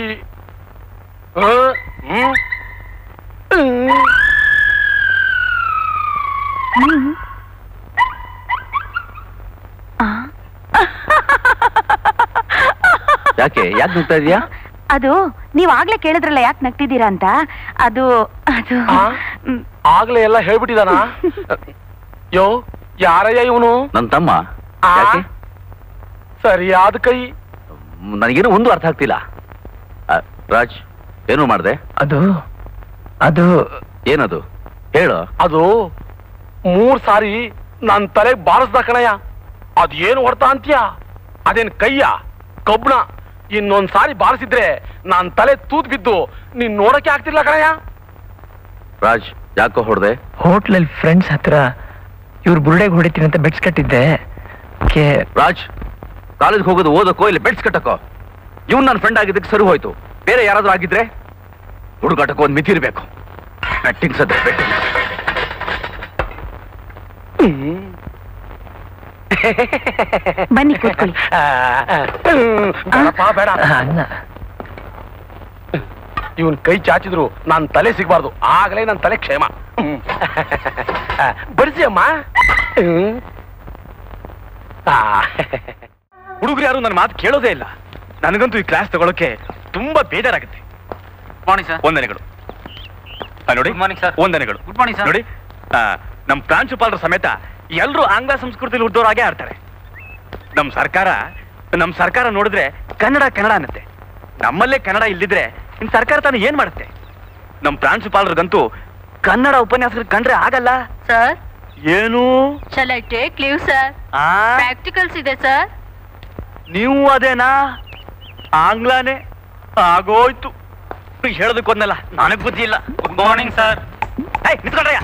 ಯಾಕೆ ನಗ್ತಾ ಇದೀಯಾ? ಅದು ನೀವ್ ಆಗ್ಲೇ ಕೇಳಿದ್ರಲ್ಲ ಯಾಕೆ ನಗ್ತಿದ್ದೀರಾ ಅಂತ. ಅದು ಅದು ಆಗ್ಲೇ ಎಲ್ಲ ಹೇಳ್ಬಿಟ್ಟಿದಾನ? ಯೋ, ಯಾರಯ್ಯ ಇವನು? ನನ್ನ ತಮ್ಮ. ಸರಿಯಾದ ಕೈ. ನನಗೇನು ಒಂದು ಅರ್ಥ ಆಗ್ತಿಲ್ಲ. ರಾಜ್, ಏನು ಮಾಡ್ದೆ? ಅದು ಅದು ಏನದು ಹೇಳು. ಅದು 3 ಸಾರಿ ನನ್ ತಲೆಗೆ ಬಾರಿಸ್ದ ಕಣಯ್ಯ. ಅದೇನು ಹೊಡ್ತಾ ಅಂತೀಯ? ಅದೇನ್ ಕೈಯ ಕಬ್ಬಣ? ಇನ್ನೊಂದ್ ಸಾರಿ ಬಾರಿಸಿದ್ರೆ ನಾನ್ ತಲೆ ತೂತ್ ಬಿದ್ದು ನೀನ್ ನೋಡಕ್ಕೆ ಆಗ್ತಿರ್ಲ ಕಣಯ್ಯ. ರಾಜ್, ಯಾಕೋ ಹೊಡೆದೆ? ಹೋಟ್ಲಲ್ಲಿ ಫ್ರೆಂಡ್ಸ್ ಹತ್ರ ಇವ್ರು ಬುರುಡೆಗೆ ಹೊಡಿತೀನಿ ಅಂತ ಬೆಟ್ಸ್ ಕಟ್ಟಿದ್ದೆ. ರಾಜ್, ಕಾಲೇಜ್ಗೆ ಹೋಗೋದು ಓದಕ್ಕೋ ಇಲ್ಲ ಬೆಟ್ಸ್ ಕಟ್ಟಕ್ಕೋ? ಇವ್ನು ನನ್ನ ಫ್ರೆಂಡ್ ಆಗಿದ್ದಕ್ಕೆ ಸರಿ ಹೋಯ್ತು. ಬೇರೆ ಯಾರಾದ್ರೂ ಆಗಿದ್ರೆ ಹುಡುಗಾಟಕ್ಕೂ ಒಂದು ಮಿತಿ ಇರಬೇಕು. ಬೆಟ್ಟಿಂಗ್ಸ್ ಅದೇ ಬೆಟ್ಟಿಂಗ್ಸ್. ಬನ್ನಿ ಕೂತ್ಕೊಳ್ಳಿ. ಬೇಡಪ್ಪ ಬೇಡ. ಅನ್ನ ಇವನ್ ಕೈ ಚಾಚಿದ್ರು ನಾನ್ ತಲೆ ಸಿಗ್ಬಾರ್ದು, ಆಗಲೇ ನನ್ನ ತಲೆ ಕ್ಷೇಮ. ಬಡಿಸಿ ಅಮ್ಮ. ಹುಡುಗರು ಯಾರು ನನ್ನ ಮಾತು ಕೇಳೋದೇ ಇಲ್ಲ. ನನಗಂತೂ ಈ ಕ್ಲಾಸ್ ತಗೊಳಕ್ಕೆ ತುಂಬಾ ಬೇಜಾರಾಗುತ್ತೆ. Morning sir. ವಂದನೆಗಳು. ನೋಡಿ ಗುಡ್ ಮಾರ್ನಿಂಗ್ ಸರ್. ವಂದನೆಗಳು. Good morning sir. ನೋಡಿ ನಮ್ಮ ಪ್ರಾಂಶುಪಾಲರ ಸಮೇತ ಎಲ್ಲರೂ ಆಂಗ್ಲ ಸಂಸ್ಕೃತಿಯಲ್ಲಿ ಹುಟ್ಟಿದವರಾಗೆ ಆಡ್ತಾರೆ. ನಮ್ಮ ಸರ್ಕಾರ ನೋಡಿದ್ರೆ ಕನ್ನಡ ಅನ್ನತ್ತೆ. ನಮ್ಮಲ್ಲೇ ಕನ್ನಡ ಇಲ್ದಿದ್ರೆ ಇನ್ ಸರ್ಕಾರ ತಾನು ಏನ್ ಮಾಡುತ್ತೆ? ನಮ್ಮ ಪ್ರಾಂಶುಪಾಲರಿಗಂತೂ ಕನ್ನಡ ಉಪನ್ಯಾಸರು ಕಂಡ್ರೆ ಆಗಲ್ಲ. ಸರ್ ಏನು shall I take leave sir? ಆ ಪ್ರಾಕ್ಟಿಕಲ್ಸ್ ಇದೆ ಸರ್. ನೀವು ಅದೇನಾ? ಆಂಗ್ಲನೇ ಆಗೋಯ್ತು. ಹೇಳೋದಕ್ಕೊಂದಲ್ಲ, ನನಗ್ ಬುದ್ಧಿ ಇಲ್ಲ. Good morning sir. ನಿಂತ್ಕೊಂಡ್ರಯ್ಯ,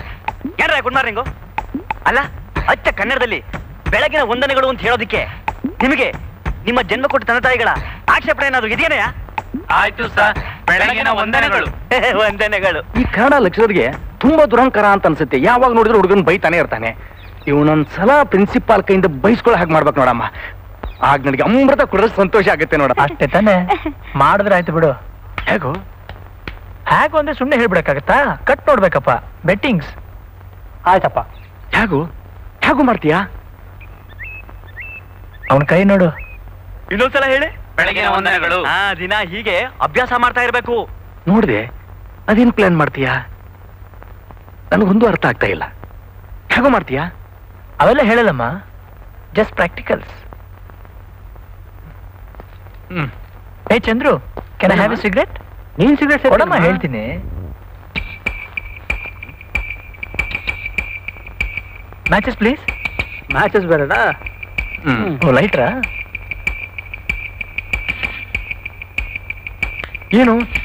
ಏನ್ರ ಗುಡ್ ಮಾರ್ನಿಂಗು? ಅಲ್ಲ, ಅಚ್ಚ ಕನ್ನಡದಲ್ಲಿ ಬೆಳಗಿನ ವಂದನೆಗಳು ಅಂತ ಹೇಳೋದಿಕ್ಕೆ ನಿಮಗೆ ನಿಮ್ಮ ಜನ್ಮ ಕೊಟ್ಟ ತಂದೆ ತಾಯಿಗಳ ಆಕ್ಷೇಪಣೆ ಏನಾದ್ರು ಇದೆಯೇನಯ್ಯ? ಆಯ್ತು ಸರ್, ಬೆಳಗಿನ ವಂದನೆಗಳು. ವಂದನೆಗಳು. ಈ ಕನ್ನಡ ಲೆಕ್ಚರರ್ಗೆ ತುಂಬಾ ದುರಂಕಾರ ಅಂತ ಅನ್ಸುತ್ತೆ. ಯಾವಾಗ ನೋಡಿದ್ರೆ ಹುಡುಗನ್ ಬೈತಾನೆ ಇರ್ತಾನೆ. ಇವನೊಂದ್ಸಲ ಪ್ರಿನ್ಸಿಪಾಲ್ ಕೈಯಿಂದ ಬೈಸ್ಕೊಳ್ಳೋ ಹಾಗೆ ಮಾಡ್ಬೇಕು ನೋಡಮ್ಮ. ಆಗ ನನಗೆ ಅಮೃತ ಕುಡಿದ್ರೆ ಸಂತೋಷ ಆಗುತ್ತೆ ನೋಡ. ಅಷ್ಟೇ ತಾನೆ, ಮಾಡಿದ್ರೆ ಆಯ್ತು ಬಿಡು. ಹೇಗೋ ಹೇಗೋ ಅಂದ್ರೆ ಸುಮ್ಮನೆ ಹೇಳ್ಬಿಡಕ್ಕಾಗತ್ತಾ? Cut ನೋಡ್ಬೇಕಪ್ಪ, bettings. ಆಯ್ತಪ್ಪ. ಹೇಗೂ ಮಾಡ್ತೀಯಾ? ಅವನ ಕೈ ನೋಡು. ಇನ್ನೊಂದ್ಸಲ ಹೇಳಿ. ಬೆಳಗಿನ ವಂದನೆಗಳು. ದಿನ ಹೀಗೆ ಅಭ್ಯಾಸ ಮಾಡ್ತಾ ಇರ್ಬೇಕು. ನೋಡ್ದೆ, ಅದೇನ್ ಪ್ಲಾನ್ ಮಾಡ್ತೀಯಾ? ನನಗೊಂದು ಅರ್ಥ ಆಗ್ತಾ ಇಲ್ಲ. ಹೇಗೋ ಮಾಡ್ತೀಯಾ? ಅವೆಲ್ಲ ಹೇಳಲ್ಲಮ್ಮ, ಜಸ್ಟ್ ಪ್ರಾಕ್ಟಿಕಲ್ಸ್. ಏ Chandru, can I have A cigarette? ನೀನ್ ಸಿಗರೇಟ್ ಕೊಡಮ್ಮ, ಹೇಳ್ತೀನಿ. Matches please. ಮ್ಯಾಚಸ್ ಬೇಡ. ಓ, ಲೈಟ್ರಾ?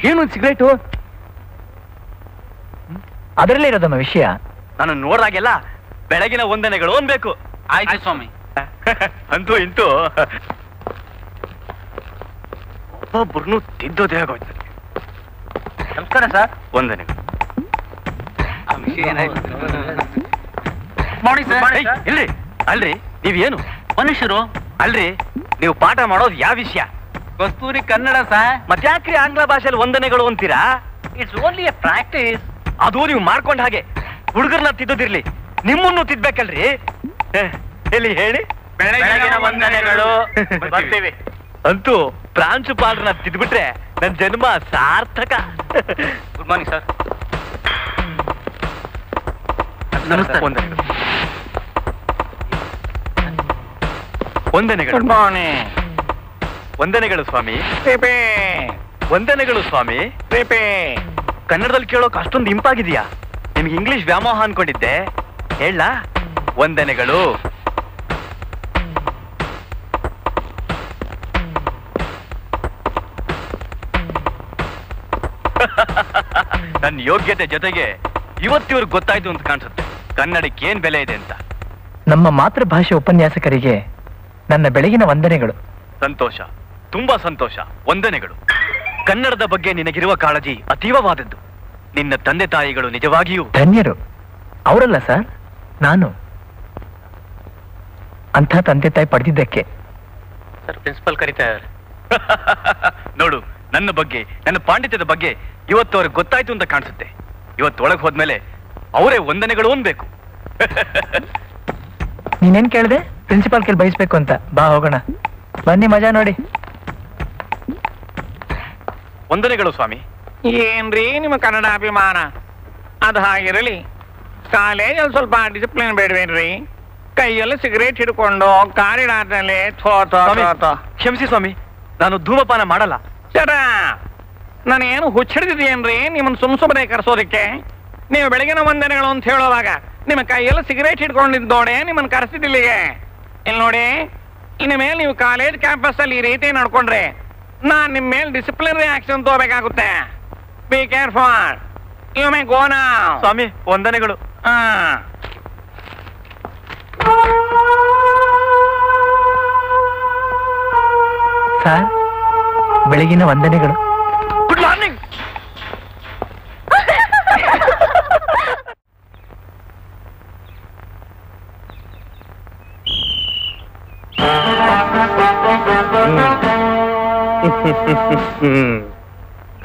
ಏನು ಸಿಗರೇಟು? ಅದರಲ್ಲೇ ಇರೋದಮ್ಮ ವಿಷಯ. ನಾನು ನೋಡ್ದಾಗೆಲ್ಲ ಬೆಳಗಿನ ವಂದನೆಗಳು ಅನ್ಬೇಕು. ಆಯ್ತು ಸ್ವಾಮಿ. ಅಂತೂ ಇಂತೂ ಒಬ್ಬೊಬ್ಬರನ್ನು ತಿದ್ದೋದೇ ಆಗೋಯ್ತು. ನಮಸ್ಕಾರ ಸರ್. ವಂದನೆಗಳು. Morning sir. ಇಲ್ರಿ, ಅಲ್ರಿ ನೀವೇನು ಮನುಷ್ಯರು? ಅಲ್ರಿ, ನೀವು ಪಾಠ ಮಾಡೋದು ಯಾವ ವಿಷಯ? ಕಸ್ತೂರಿ ಕನ್ನಡ ಸರ್. ಮತ್ತ್ಯಾಕ್ರಿ ಆಂಗ್ಲ ಭಾಷೆಯಲ್ಲಿ ವಂದನೆಗಳು ಅಂತೀರಾ? It's only A practice. ಅದು ನೀವು ಮಾಡ್ಕೊಂಡ ಹಾಗೆ ಹುಡುಗರನ್ನ ತಿದ್ದೋದಿರ್ಲಿ, ನಿಮ್ಮನ್ನು ತಿದ್ಬೇಕಲ್ರಿ. ಎಲ್ಲಿ ಹೇಳಿ? ಬೆಳಗಿನ ವಂದನೆಗಳು. ಬರ್ತೀವಿ. ಅಂತೂ ಪ್ರಾಂಶುಪಾಲರನ್ನ ತಿದ್ಬಿಟ್ರೆ ನನ್ನ ಜನ್ಮ ಸಾರ್ಥಕ. Good morning sir. ನಮಸ್ತೆ. ವಂದನೆಗಳು. ವಂದನೆಗಳು. Good morning. ವಂದನೆಗಳು ಸ್ವಾಮಿ. ವಂದನೆಗಳು ಸ್ವಾಮಿ. ಕನ್ನಡದಲ್ಲಿ ಕೇಳೋಕೆ ಅಷ್ಟೊಂದು ಇಂಪಾಗಿದೆಯಾ? ನಿಮ್ಗೆ ಇಂಗ್ಲಿಷ್ ವ್ಯಾಮೋಹ ಅನ್ಕೊಂಡಿದ್ದೆ. ಹೇಳ. ವಂದನೆಗಳು. ನನ್ನ ಯೋಗ್ಯತೆ ಜೊತೆಗೆ ಇವತ್ತಿವ್ರಿಗೆ ಗೊತ್ತಾಯ್ತು ಅಂತ ಕಾಣಿಸುತ್ತೆ ಕನ್ನಡಕ್ಕೆ ಏನ್ ಬೆಲೆ ಇದೆ ಅಂತ. ನಮ್ಮ ಮಾತೃಭಾಷೆ ಉಪನ್ಯಾಸಕರಿಗೆ ನನ್ನ ಬೆಳಗಿನ ವಂದನೆಗಳು. ಸಂತೋಷ, ತುಂಬಾ ಸಂತೋಷ. ವಂದನೆಗಳು. ಕನ್ನಡದ ಬಗ್ಗೆ ನಿನಗಿರುವ ಕಾಳಜಿ ಅತೀವವಾದದ್ದು. ನಿನ್ನ ತಂದೆ ತಾಯಿಗಳು ನಿಜವಾಗಿಯೂ ಧನ್ಯರು. ಅವರಲ್ಲ ಸರ್, ನಾನು. ಅಂಥ ತಂದೆ ತಾಯಿ ಪಡೆದಿದ್ದಕ್ಕೆ. ಸರ್, ಪ್ರಿನ್ಸಿಪಲ್ ಕರೀತಾರೆ. ನೋಡು, ನನ್ನ ಬಗ್ಗೆ, ನನ್ನ ಪಾಂಡಿತ್ಯದ ಬಗ್ಗೆ ಇವತ್ತು ಅವ್ರಿಗೆ ಗೊತ್ತಾಯ್ತು ಅಂತ ಕಾಣಿಸುತ್ತೆ. ಇವತ್ತು ಒಳಗೆ ಹೋದ್ಮೇಲೆ ಅವರೇ ವಂದನೆಗಳು ಅನ್ಬೇಕು. ನೀನೇನ್ ಕೇಳಿದೆ? ಪ್ರಿನ್ಸಿಪಾಲ್ ಕೇಳಿ ಬಯಸ್ಬೇಕು ಅಂತ. ಬಾ ಹೋಗೋಣ, ಬನ್ನಿ, ಮಜಾ ನೋಡಿ. ವಂದನೆಗಳು ಸ್ವಾಮಿ. ಏನ್ರಿ ನಿಮ್ಮ ಕನ್ನಡ ಅಭಿಮಾನ? ಅದು ಹಾಗಿರಲಿ, ಕಾಲೇಜಲ್ಲಿ ಸ್ವಲ್ಪ ಡಿಸಿಪ್ಲಿನ್ ಬೇಡವೇನ್ರಿ? ಕೈಯಲ್ಲಿ ಸಿಗರೇಟ್ ಹಿಡ್ಕೊಂಡು ಕಾರಿಡಾರ್ನಲ್ಲಿ ಕ್ಷಮಿಸಿ ಸ್ವಾಮಿ, ನಾನು ಧೂಮಪಾನ ಮಾಡಲ್ಲ. ಸರ, ನಾನೇನು ಹುಚ್ಚಿಡ್ದಿದ್ದೇನ್ರಿ ನಿಮ್ಮನ್ನು ಸುಮ್ಮನೆ ಕರೆಸೋದಕ್ಕೆ? ನೀವು ಬೆಳಗಿನ ವಂದನೆಗಳು ಅಂತ ಹೇಳೋವಾಗ ನಿಮ್ಮ ಕೈಯೆಲ್ಲ ಸಿಗರೇಟ್ ಹಿಡ್ಕೊಂಡಿದ್ದೋಡೆ ನಿಮ್ಮನ್ನು ಕರೆಸಿದಿಲ್ಲಿಗೆ. ಇಲ್ಲಿ ನೋಡಿ, ಇನ್ನು ಮೇಲೆ ನೀವು ಕಾಲೇಜ್ ಕ್ಯಾಂಪಸ್ ಅಲ್ಲಿ ಈ ರೀತಿ ನಡ್ಕೊಂಡ್ರೆ ನಾನ್ ನಿಮ್ಮ ಮೇಲೆ ಡಿಸಿಪ್ಲಿನರಿ ಆಕ್ಷನ್ ತಗೋಬೇಕಾಗುತ್ತೆ. Be careful. You may go now. ಸ್ವಾಮಿ, ವಂದನೆಗಳು. ಸರ್, ಬೆಳಗಿನ ವಂದನೆಗಳು. Good morning.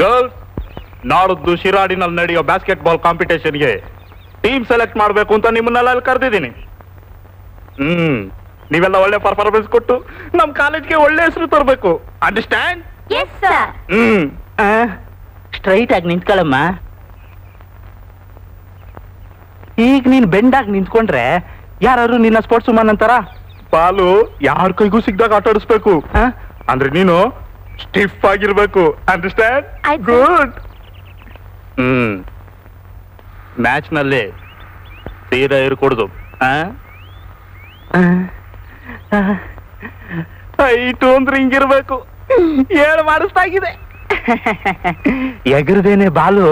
ಗರ್ಲ್ಸ್, ನಾಳದ್ದು ಶಿರಾಡಿನಲ್ಲಿ ನಡೆಯೋ ಬಾಸ್ಕೆಟ್ ಬಾಲ್ ಕಾಂಪಿಟೇಷನ್ಗೆ ಟೀಮ್ ಸೆಲೆಕ್ಟ್ ಮಾಡಬೇಕು ಅಂತ ನಿಮ್ಮನ್ನೆಲ್ಲ ಅಲ್ಲಿ ಕರೆದಿದ್ದೀನಿ. ನೀವೆಲ್ಲ ಒಳ್ಳೆ ಪರ್ಫಾರ್ಮೆನ್ಸ್ ಕೊಟ್ಟು ನಮ್ ಕಾಲೇಜ್ಗೆ ಒಳ್ಳೆ ಹೆಸರು ತರಬೇಕು. ಅಂಡರ್ಸ್ಟ್ಯಾಂಡ್? ಸ್ಟ್ರೈಟ್ ಆಗಿ ನಿಂತ್ಕೊಳ್ಳಮ್ಮ. ಈಗ ನೀನ್ ಬೆಂಡಾಗಿ ನಿಂತ್ಕೊಂಡ್ರೆ ಯಾರು ನಿನ್ನ ಸ್ಪೋರ್ಟ್ಸ್ ವುಮನ್ ಅಂತಾರ? ಬಾಲು ಯಾರ ಕೈಗೂ ಸಿಗ್ದಾಗ ಆಟ ಆಡಿಸ್ಬೇಕು. ಅಂದ್ರೆ ನೀನು ಸ್ಟಿಫ್ ಆಗಿರ್ಬೇಕು. ಅಂಡರ್ಸ್ಟ್ಯಾಂಡ್? ಗುಡ್. ಮ್ಯಾಚ್ ನಲ್ಲಿ ತೀರಾ ಇರ್ಕೊಡ್ದು. ಹೈಟು ಅಂದ್ರೆ ಹಿಂಗಿರ್ಬೇಕು. ಏಳು ಮಾಡಿಸ್ತಾಗಿದೆ. ಎಗರದೇನೆ ಬಾಲು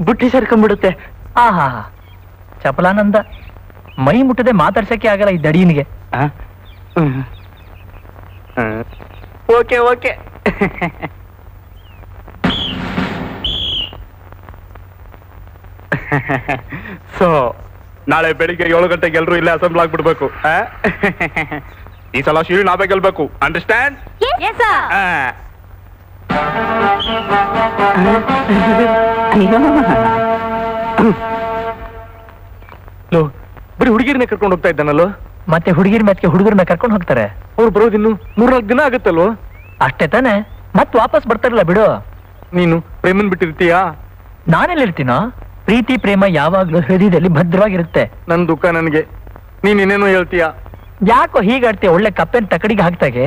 ಬುಟ್ಟಿ ಸೇರ್ಕೊಂಡ್ಬಿಡುತ್ತೆ. ಆಹಾ, ಚಪಲಾನಂದ. ಮೈ ಮುಟ್ಟದೆ ಮಾತಾಡ್ಸಕ್ಕೆ ಆಗಲ್ಲ ಈ ದಡಿಯನಿಗೆ. Okay okay. ಸೊ ನಾಳೆ ಬೆಳಿಗ್ಗೆ 7 ಗಂಟೆಗೆ ಎಲ್ಲರೂ ಇಲ್ಲೇ ಅಸೆಂಬ್ಲ್ ಆಗ್ಬಿಡ್ಬೇಕು. ಈ ಸಲ ಶಿವಿ ನಾವೇ ಗೆಲ್ಬೇಕು. ಅಂಡರ್ಸ್ಟ್ಯಾಂಡ್? ಬರೀ ಹುಡುಗಿರ್ನೇ ಕರ್ಕೊಂಡು ಹೋಗ್ತಾ ಇದ್ದಾನಲ್ಲೋ. ಮತ್ತೆ ಹುಡುಗಿರ್ ಮ್ಯಾಚ್ಗೆ ಹುಡುಗರನ್ನ ಕರ್ಕೊಂಡು ಹೋಗ್ತಾರೆ. ಅವ್ರು ಬರೋದಿನ್ನು 3-4 ದಿನ ಆಗುತ್ತಲ್ವೋ? ಅಷ್ಟೇ ತಾನೆ, ಮತ್ ವಾಪಸ್ ಬರ್ತಾರಲ್ಲ ಬಿಡು. ನೀನು ಪ್ರೇಮನ್ ಬಿಟ್ಟಿರ್ತೀಯಾ? ನಾನೆಲ್ಲಿರ್ತೀನೋ? ಪ್ರೀತಿ ಪ್ರೇಮ ಯಾವಾಗ್ಲೂ ಹೃದಯದಲ್ಲಿ ಭದ್ರವಾಗಿರುತ್ತೆ. ನನ್ ದುಃಖ ನನಗೆ. ನೀನ್ ಇನ್ನೇನೋ ಹೇಳ್ತೀಯಾ? ಯಾಕೋ ಹೀಗಾಡ್ತೀಯ? ಒಳ್ಳೆ ಕಪ್ಪೆನ್ ತಕಡಿಗೆ ಹಾಕ್ತಾಗೆ.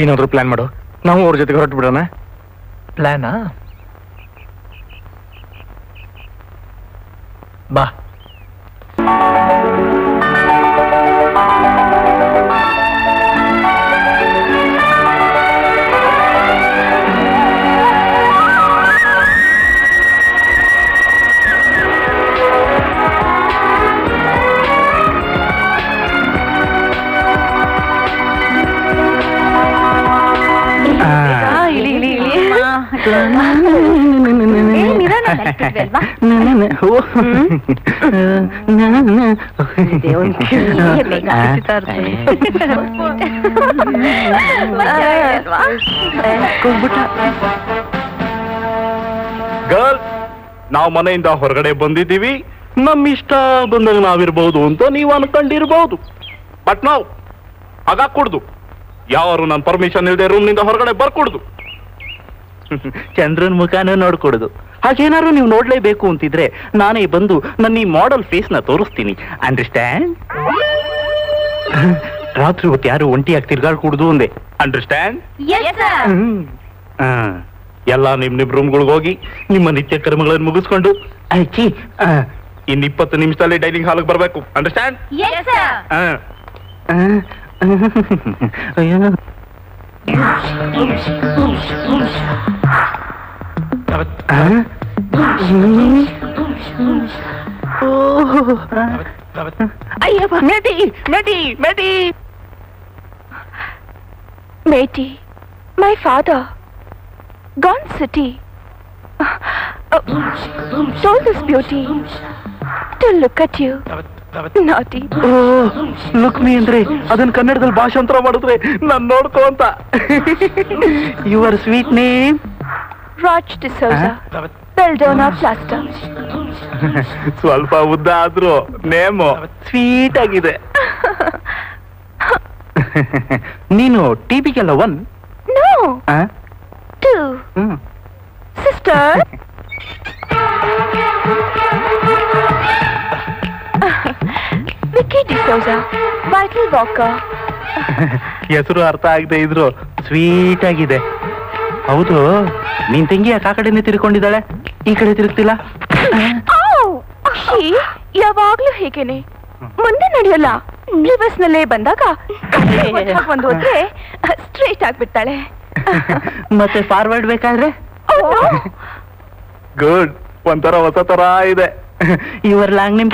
ಏನಾದ್ರು ಪ್ಲಾನ್ ಮಾಡು, ನಾವು ಅವ್ರ ಜೊತೆಗೆ ಹೊರಟು ಬಿಡೋಣ. ಪ್ಲಾನಾ? ಬಾ. ಗರ್ಲ್ಸ್, ನಾವು ಮನೆಯಿಂದ ಹೊರಗಡೆ ಬಂದಿದ್ದೀವಿ. ನಮ್ ಇಷ್ಟ ಬಂದಾಗ ನಾವಿರ್ಬಹುದು ಅಂತ ನೀವು ಅನ್ಕೊಂಡಿರ್ಬಹುದು. ಬಟ್ ನಾವು ಹಾಗಾಕೂಡ್ದು. ಯಾರು ನನ್ನ ಪರ್ಮಿಷನ್ ಇಲ್ಲದೆ ರೂಮ್ನಿಂದ ಹೊರಗಡೆ ಬರ್ಕೊಡ್ದು. ಚಂದ್ರನ್ ಮುಖಾನು ನೋಡ್ಕೊಡುದು. ಹಾಗೇನಾದ್ರು ನೀವು ನೋಡ್ಲೇಬೇಕು ಅಂತಿದ್ರೆ ನಾನೇ ಬಂದು ನನ್ನ ಈ ಮಾಡೆಲ್ ಫೇಸ್ ನ ತೋರಿಸ್ತೀನಿ. ಅಂಡರ್ಸ್ಟ್ಯಾಂಡ್? ರಾತ್ರಿ ಹೊತ್ತು ಯಾರು ಒಂಟಿಯಾಗಿ ತಿರ್ಗಾಡ್ಕೂಡುದು ಅಂದೆ. ಅಂಡರ್ಸ್ಟ್ಯಾಂಡ್? ಎಲ್ಲ ನಿಮ್ ರೂಮ್ಗಳಿಗೆ ಹೋಗಿ ನಿಮ್ಮ ನಿತ್ಯ ಕರ್ಮಗಳನ್ನು ಮುಗಿಸ್ಕೊಂಡು ಇನ್ 20 ನಿಮಿಷದಲ್ಲಿ ಡೈನಿಂಗ್ ಹಾಲ್ಗೆ ಬರ್ಬೇಕು. Understand? Meti, my father, gone city, told this beauty to look at you. Naughty. Look me ಅಂದ್ರೆ ಅದನ್ನ ಕನ್ನಡದಲ್ಲಿ ಭಾಷಾಂತರ ಮಾಡಿದ್ರೆ ನಾನು ನೋಡ್ಕೋ ಅಂತ. Your sweet name? Raj D'Souza, Belladonna Plaster. ಸ್ವಲ್ಪ ಉದ್ದ ಆದ್ರೂ ನೇಮು ಸ್ವೀಟ್ ಆಗಿದೆ. ನೀನು ಟಿಪಿಗೆಲ್ಲ 1? No. 2. Sister. Vicky D'Souza, Vital Walker. ಹೆಸರು ಅರ್ಥ ಆಗದೆ ಇದ್ರು ಸ್ವೀಟ್ ಆಗಿದೆ. ಹೌದು, ನಿನ್ ತಂಗಿ ಆ ಕಡೆನೆ ತಿರ್ಕೊಂಡಿದ್ದಾಳೆ, ಈ ಕಡೆ ತಿರುಗ್ತಿಲ್ಲ. ಯಾವಾಗ್ಲೂ ಹೇಗೇನೆ, ಮುಂದೆ ನಡೆಯಲ್ಲ. ರಿವರ್ಸ್ ನಲ್ಲೇ ಬಂದಾಗ ಒಂದು ಹೋದ್ರೆ ಸ್ಟ್ರೈಟ್ ಆಗ್ಬಿಡ್ತಾಳೆ. ಮತ್ತೆ ಫಾರ್ವರ್ಡ್ ಬೇಕಾದ್ರೆ ಗುಡ್, ಒಂಥರ ಹೊಸ ತರ ಇದೆ. ಯುವರ್ ಲಾಂಗ್ ನಿಮ್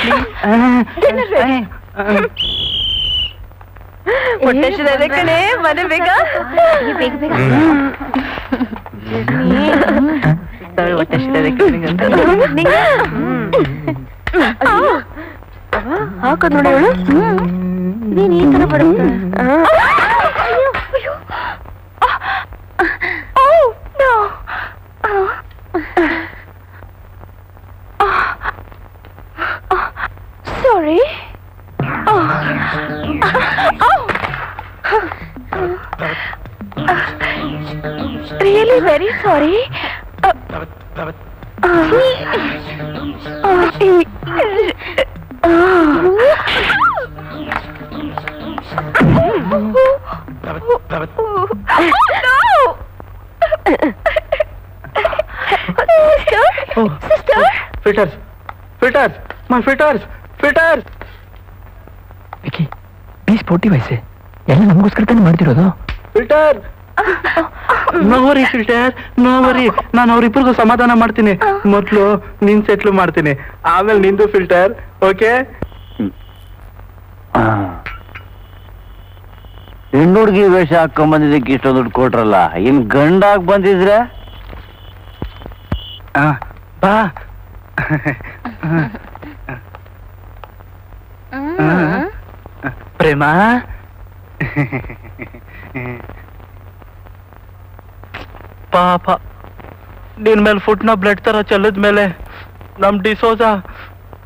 ಹೊಟ್ಟೆ ಕಣೆ, ಮನೆ ಬೇಗ ಹಾಕೋದ್ ನೋಡಿ ಅವಳು. ನೀನ್ ಈ ತರ ಬರುತ್ತೆ. Really very sorry. Filters filters my filters filters. Vicky please ಪೋಟಿ ವಯಸ್ಸೆ ಎಲ್ಲ ನಮಗೋಸ್ಕರ ತಾನೇ ಮಾಡ್ತಿರೋದು. Filter no worry filter no worry, ನಾನು ಅವ್ರಿಬ್ರಿಗೂ ಸಮಾಧಾನ ಮಾಡ್ತೀನಿ. ಮೊದ್ಲು ನಿನ್ ಸೆಟ್ಲ್ ಮಾಡ್ತೀನಿ, ಆಮೇಲೆ ನಿಂದು ಫಿಲ್ಟರ್. ಓಕೆ? ಹೆಣ್ಣುಡ್ಗಿ ವೇಷ ಹಾಕೊಂಡ್ ಬಂದಿದ್ದಕ್ಕೆ ಇಷ್ಟೊಂದು ದುಡ್ಡು ಕೊಟ್ರಲ್ಲ, ಇನ್ ಗಂಡಾಗ್ ಬಂದಿದ್ರೆ ಬಾ. ಪ್ರೇಮ ಪಾಪ ನಿನ್ ಮೇಲೆ ಫುಟ್ನ ಬ್ಲಡ್ ತರ ಚೆಲ್ಲದ ಮೇಲೆ ನಮ್ ಡಿಸೋಜ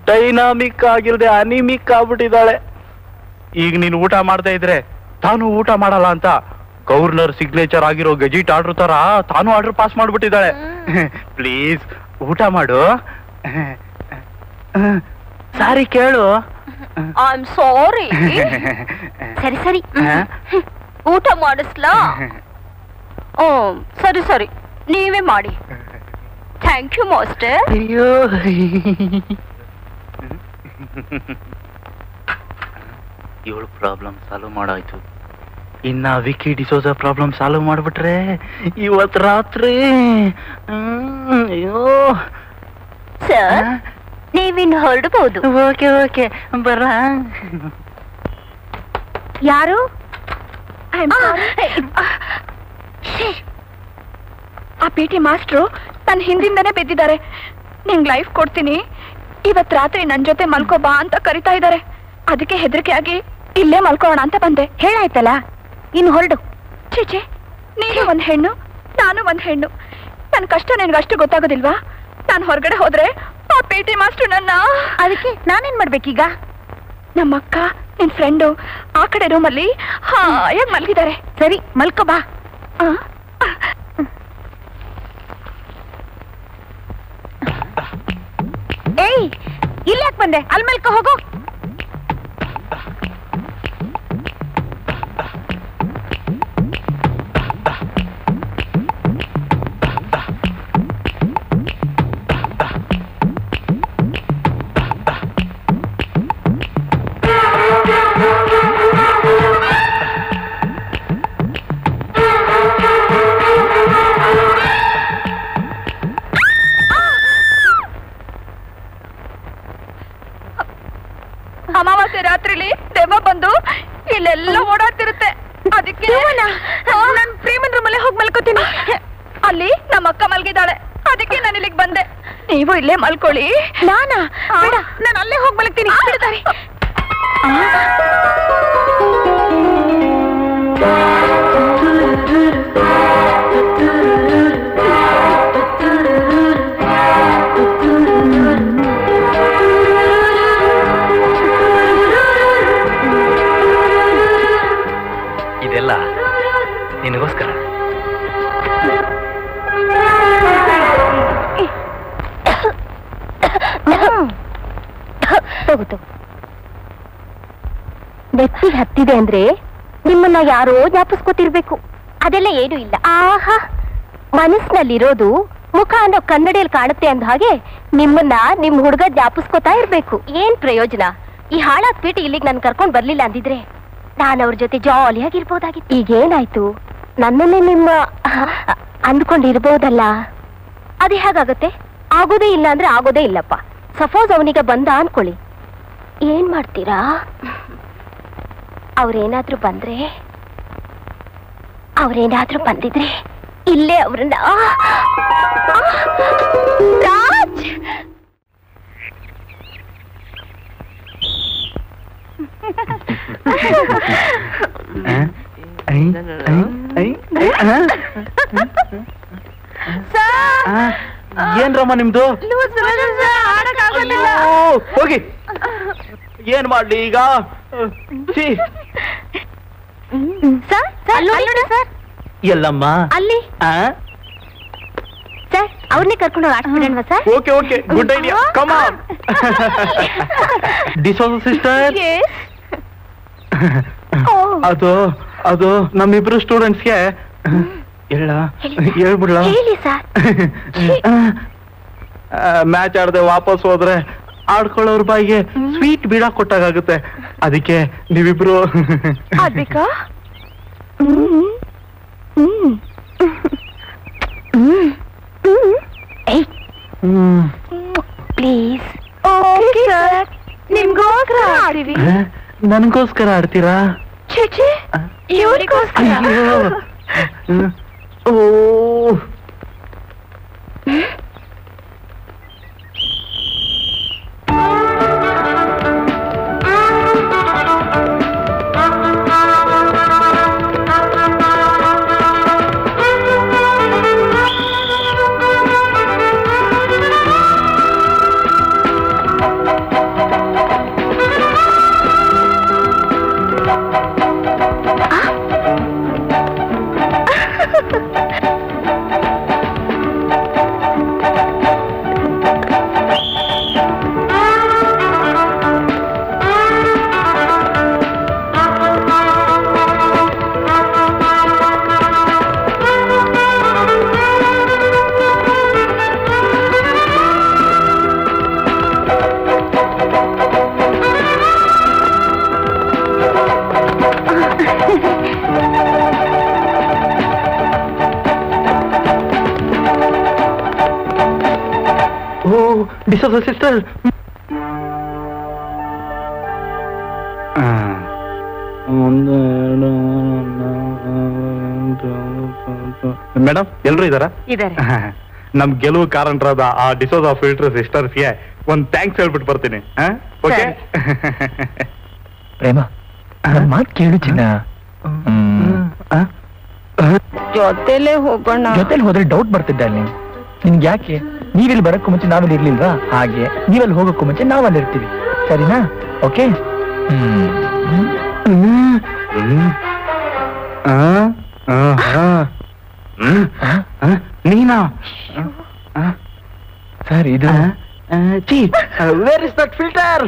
ಡೈನಾಮಿಕ್ ಆಗಿಲ್ದೆ ಅನಿಮಿಕ್ ಆಗ್ಬಿಟ್ಟಿದ್ದಾಳೆ. ಈಗ ನೀನು ಊಟ ಮಾಡ್ತಾ ಇದ್ರೆ ತಾನು ಊಟ ಮಾಡಲ್ಲ ಅಂತ ಗವರ್ನರ್ ಸಿಗ್ನೇಚರ್ ಆಗಿರೋ ಗೆಜಿಟ್ ಆರ್ಡರ್ ತರ ತಾನು ಆರ್ಡರ್ ಪಾಸ್ ಮಾಡ್ಬಿಟ್ಟಿದ್ದಾಳೆ. ಪ್ಲೀಸ್ ಊಟ ಮಾಡು. ಸಾರಿ ಕೇಳು. I am sorry. ಸರಿ ಸರಿ, ಊಟ ಮಾಡಿಸ್ಲಾ? ಸರಿ ಸರಿ, ನೀವೇ ಮಾಡಿ. Thank you master. ಅಯ್ಯೋ, ಇವಳು ಪ್ರಾಬ್ಲಮ್ ಸಾಲ್ವ್ ಮಾಡಾಯ್ತು. ಇನ್ನ ವಿಕಿ ಡಿಸೋಜ ಪ್ರಾಬ್ಲಮ್ ಸಾಲ್ವ್ ಮಾಡ್ಬಿಟ್ರೆ ಇವತ್ ರಾತ್ರಿ. ಅಯ್ಯೋ ಸರ್, ನೀವಿನ್ ಹೊರಡಬಹುದು. ಓಕೆ ಓಕೆ ಬರ. ಯಾರು? ಆ ಪಿ ಟಿ ಮಾಸ್ಟ್ರು ನನ್ನ ಹಿಂದಿಂದನೇ ಬಿದ್ದಿದ್ದಾರೆ. ನಿಂಗ್ ಲೈಫ್ ಕೊಡ್ತೀನಿ, ಇವತ್ ರಾತ್ರಿ ನನ್ ಜೊತೆ ಮಲ್ಕೋ ಬಾ ಅಂತ ಕರಿತಾ ಇದ್ದಾರೆ. ಅದಕ್ಕೆ ಹೆದರಿಕೆ ಆಗಿ ಇಲ್ಲೇ ಮಲ್ಕೋಣ ಅಂತ ಬಂದೆ. ಹೇಳಾಯ್ತಲ್ಲ, ಇನ್ನು ಹೊರಡು. ಚೀಚೆ, ನೀನು ಒಂದ್ ಹೆಣ್ಣು, ನಾನು ಒಂದ್ ಹೆಣ್ಣು. ನನ್ ಕಷ್ಟ ನಿನ್ಗಷ್ಟು ಗೊತ್ತಾಗೋದಿಲ್ವಾ? ನಾನು ಹೊರಗಡೆ ಹೋದ್ರೆ ಆ ಪಿ ಟಿ ಮಾಸ್ಟ್ರು ನನ್ನ. ಅದಕ್ಕೆ ನಾನೇನ್ ಮಾಡ್ಬೇಕೀಗ? ನಮ್ಮಕ್ಕ ನಿನ್ ಫ್ರೆಂಡು ಆ ಕಡೆ ರೂಮಲ್ಲಿ ಹಾಯಾಗಿ ಮಲ್ಗಿದ್ದಾರೆ. ಸರಿ, ಮಲ್ಕೋ ಬಾ. ಏಯ್, ಇಲ್ಲಿ ಯಾಕೆ ಬಂದೆ? ಅಲ್ಲಿ ಮಲ್ಕೋ ಹೋಗು. ಅಮಾವಾಸ್ಯೆ ರಾತ್ರಿಲಿ ದೆವ್ವ ಬಂದು ಇಲ್ಲೆಲ್ಲ ಓಡಾಡ್ತಿರುತ್ತೆ. ಅದಕ್ಕೆ ನಾನು ಪ್ರೇಮನ್ ರೂಮಲ್ಲೇ ಹೋಗಿ ಮಲ್ಕೋತೀನಿ. ಅಲ್ಲಿ ನಮ್ಮ ಅಕ್ಕ ಮಲ್ಗಿದ್ದಾಳೆ. ಅದಕ್ಕೆ ನಾನು ಇಲ್ಲಿಗೆ ಬಂದೆ. ನೀವು ಇಲ್ಲೇ ಮಲ್ಕೊಳ್ಳಿ. ನಾನಾ? ಬೇಡ, ನಾನು ಅಲ್ಲೇ ಹೋಗಿ ಮಲ್ಗ್ತೀನಿ. ಬಿಡ್ತಾರೆ. ಇದೆಲ್ಲ ನಿನಗೋಸ್ಕರ. ನೆತ್ತಿಗೆ ಹತ್ತಿದೆ ಅಂದ್ರೆ ನಿಮ್ಮನ್ನ ಯಾರೋ ಜ್ಞಾಪಿಸ್ಕೊತಿರ್ಬೇಕು. ಅದೆಲ್ಲ ಏನೂ ಇಲ್ಲ. ಆಹಾ, ಮನಸ್ಸಿನಲ್ಲಿರೋದು ಮುಖ ಅನ್ನೋ ಕನ್ನಡಿಯಲ್ಲಿ ಕಾಣುತ್ತೆ ಅಂದ ಹಾಗೆ ನಿಮ್ಮನ್ನ ನಿಮ್ ಹುಡುಗ ಜ್ಞಾಪಿಸ್ಕೊತಾ ಇರ್ಬೇಕು. ಏನ್ ಪ್ರಯೋಜನ? ಈ ಹಾಳಾದ ಪೀಟಿ ಇಲ್ಲಿಗೆ ನನ್ ಕರ್ಕೊಂಡ್ ಬರ್ಲಿಲ್ಲ ಅಂದಿದ್ರೆ ನಾನು ಅವ್ರ ಜೊತೆ ಜಾಲಿಯಾಗಿರ್ಬೋದಾಗಿತ್ತು. ಈಗೇನಾಯ್ತು? ನನ್ನನ್ನೇ ನಿಮ್ಮ ಅಂದ್ಕೊಂಡಿರ್ಬೋದಲ್ಲ. ಅದೇ ಹೇಗಾಗತ್ತೆ? ಆಗೋದೇ ಇಲ್ಲ ಅಂದ್ರೆ ಆಗೋದೇ ಇಲ್ಲಪ್ಪ. ಸಪೋಸ್ ಅವನಿಗೆ ಬಂದ ಅನ್ಕೊಳ್ಳಿ, ಏನ್ ಮಾಡ್ತೀರಾ? ಅವ್ರೇನಾದ್ರೂ ಬಂದಿದ್ರೆ ಇಲ್ಲೇ ಅವ್ರನ್ನ ರಾಜ್ ಏನ್ರಮ್ಮ ನಿಮ್ದು? ಹೋಗಿ, ಏನ್ ಮಾಡ್ಲಿ ಈಗ? ಎಲ್ಲಮ್ಮ ಅಲ್ಲಿ ಸರ್ ಅವ್ರನ್ನೇ ಕರ್ಕೊಂಡು ಹೋಗಿ ಆಡ್ಸ್ಬಿಡೋಣವಾ sir? Okay okay, good idea, come on. D'Souza sister, ಅದು ಅದು ನಮ್ಮಿಬ್ರು ಸ್ಟೂಡೆಂಟ್ಸ್ಗೆ ಹೇಳ್ಬಿಡ್ಲ? ಹೇಳಿ ಸರ್. ಮ್ಯಾಚ್ ಆಡದೆ ವಾಪಸ್ ಹೋದ್ರೆ ಆಡ್ಕೊಳ್ಳೋರ್ ಬಾಯಿಗೆ ಸ್ವೀಟ್ ಬೀಡ ಕೊಟ್ಟಾಗುತ್ತೆ. ಅದಕ್ಕೆ ನೀವಿಬ್ರು ಅದಕ್ಕಾ? ಪ್ಲೀಸ್. ಓಕೆ ಸರ್, ನಿಮ್ಗೋಸ್ಕರ ಆಡ್ತೀವಿ. ನನ್ಗೋಸ್ಕರ ಆಡ್ತೀರಾ? ಚೇಚೆ, ಇವ್ರಿಗೋಸ್ಕರ. ಓ ಡಿಸೋಜ ಸಿಸ್ಟರ್, ಮೇಡಮ್ ಎಲ್ರು ಇದಾರ? ಇದಾರೆ. ನಮ್ ಗೆಲುವು ಕಾರಣರಾದ ಆ ಡಿಸೋಜ ಫಿಲ್ಟರ್ ಸಿಸ್ಟರ್ಸ್ಗೆ ಒಂದ್ ಥ್ಯಾಂಕ್ಸ್ ಹೇಳ್ಬಿಟ್ಟು ಬರ್ತೀನಿ. ಓಕೆ ಪ್ರೇಮ, ಮಾತು ಕೇಳು ಚಿನ್ನ. ಜೊತೆಲೇ ಹೋಗೋಣ. ಜೊತೆಲಿ ಹೋದ್ರೆ ಡೌಟ್ ಬರ್ತಿದ್ದೆ ಅಲ್ಲಿ. ನಿನ್ಗೆ ಯಾಕೆ? ನೀವಿಲ್ಲಿ ಬರಕ್ಕೂ ಮುಂಚೆ ನಾವಿಲ್ಲಿ ಇರ್ಲಿಲ್ವಾ? ಹಾಗೆ ನೀವಲ್ಲಿ ಹೋಗಕ್ಕೂ ಮುಂಚೆ ನಾವಲ್ಲಿ ಇರ್ತೀವಿ, ಸರಿನಾ? ಓಕೆ. ನೀನಾ? ಸರ್ ಇದು ವೇರ್ ಇಸ್ ದಟ್ ಫಿಲ್ಟರ್?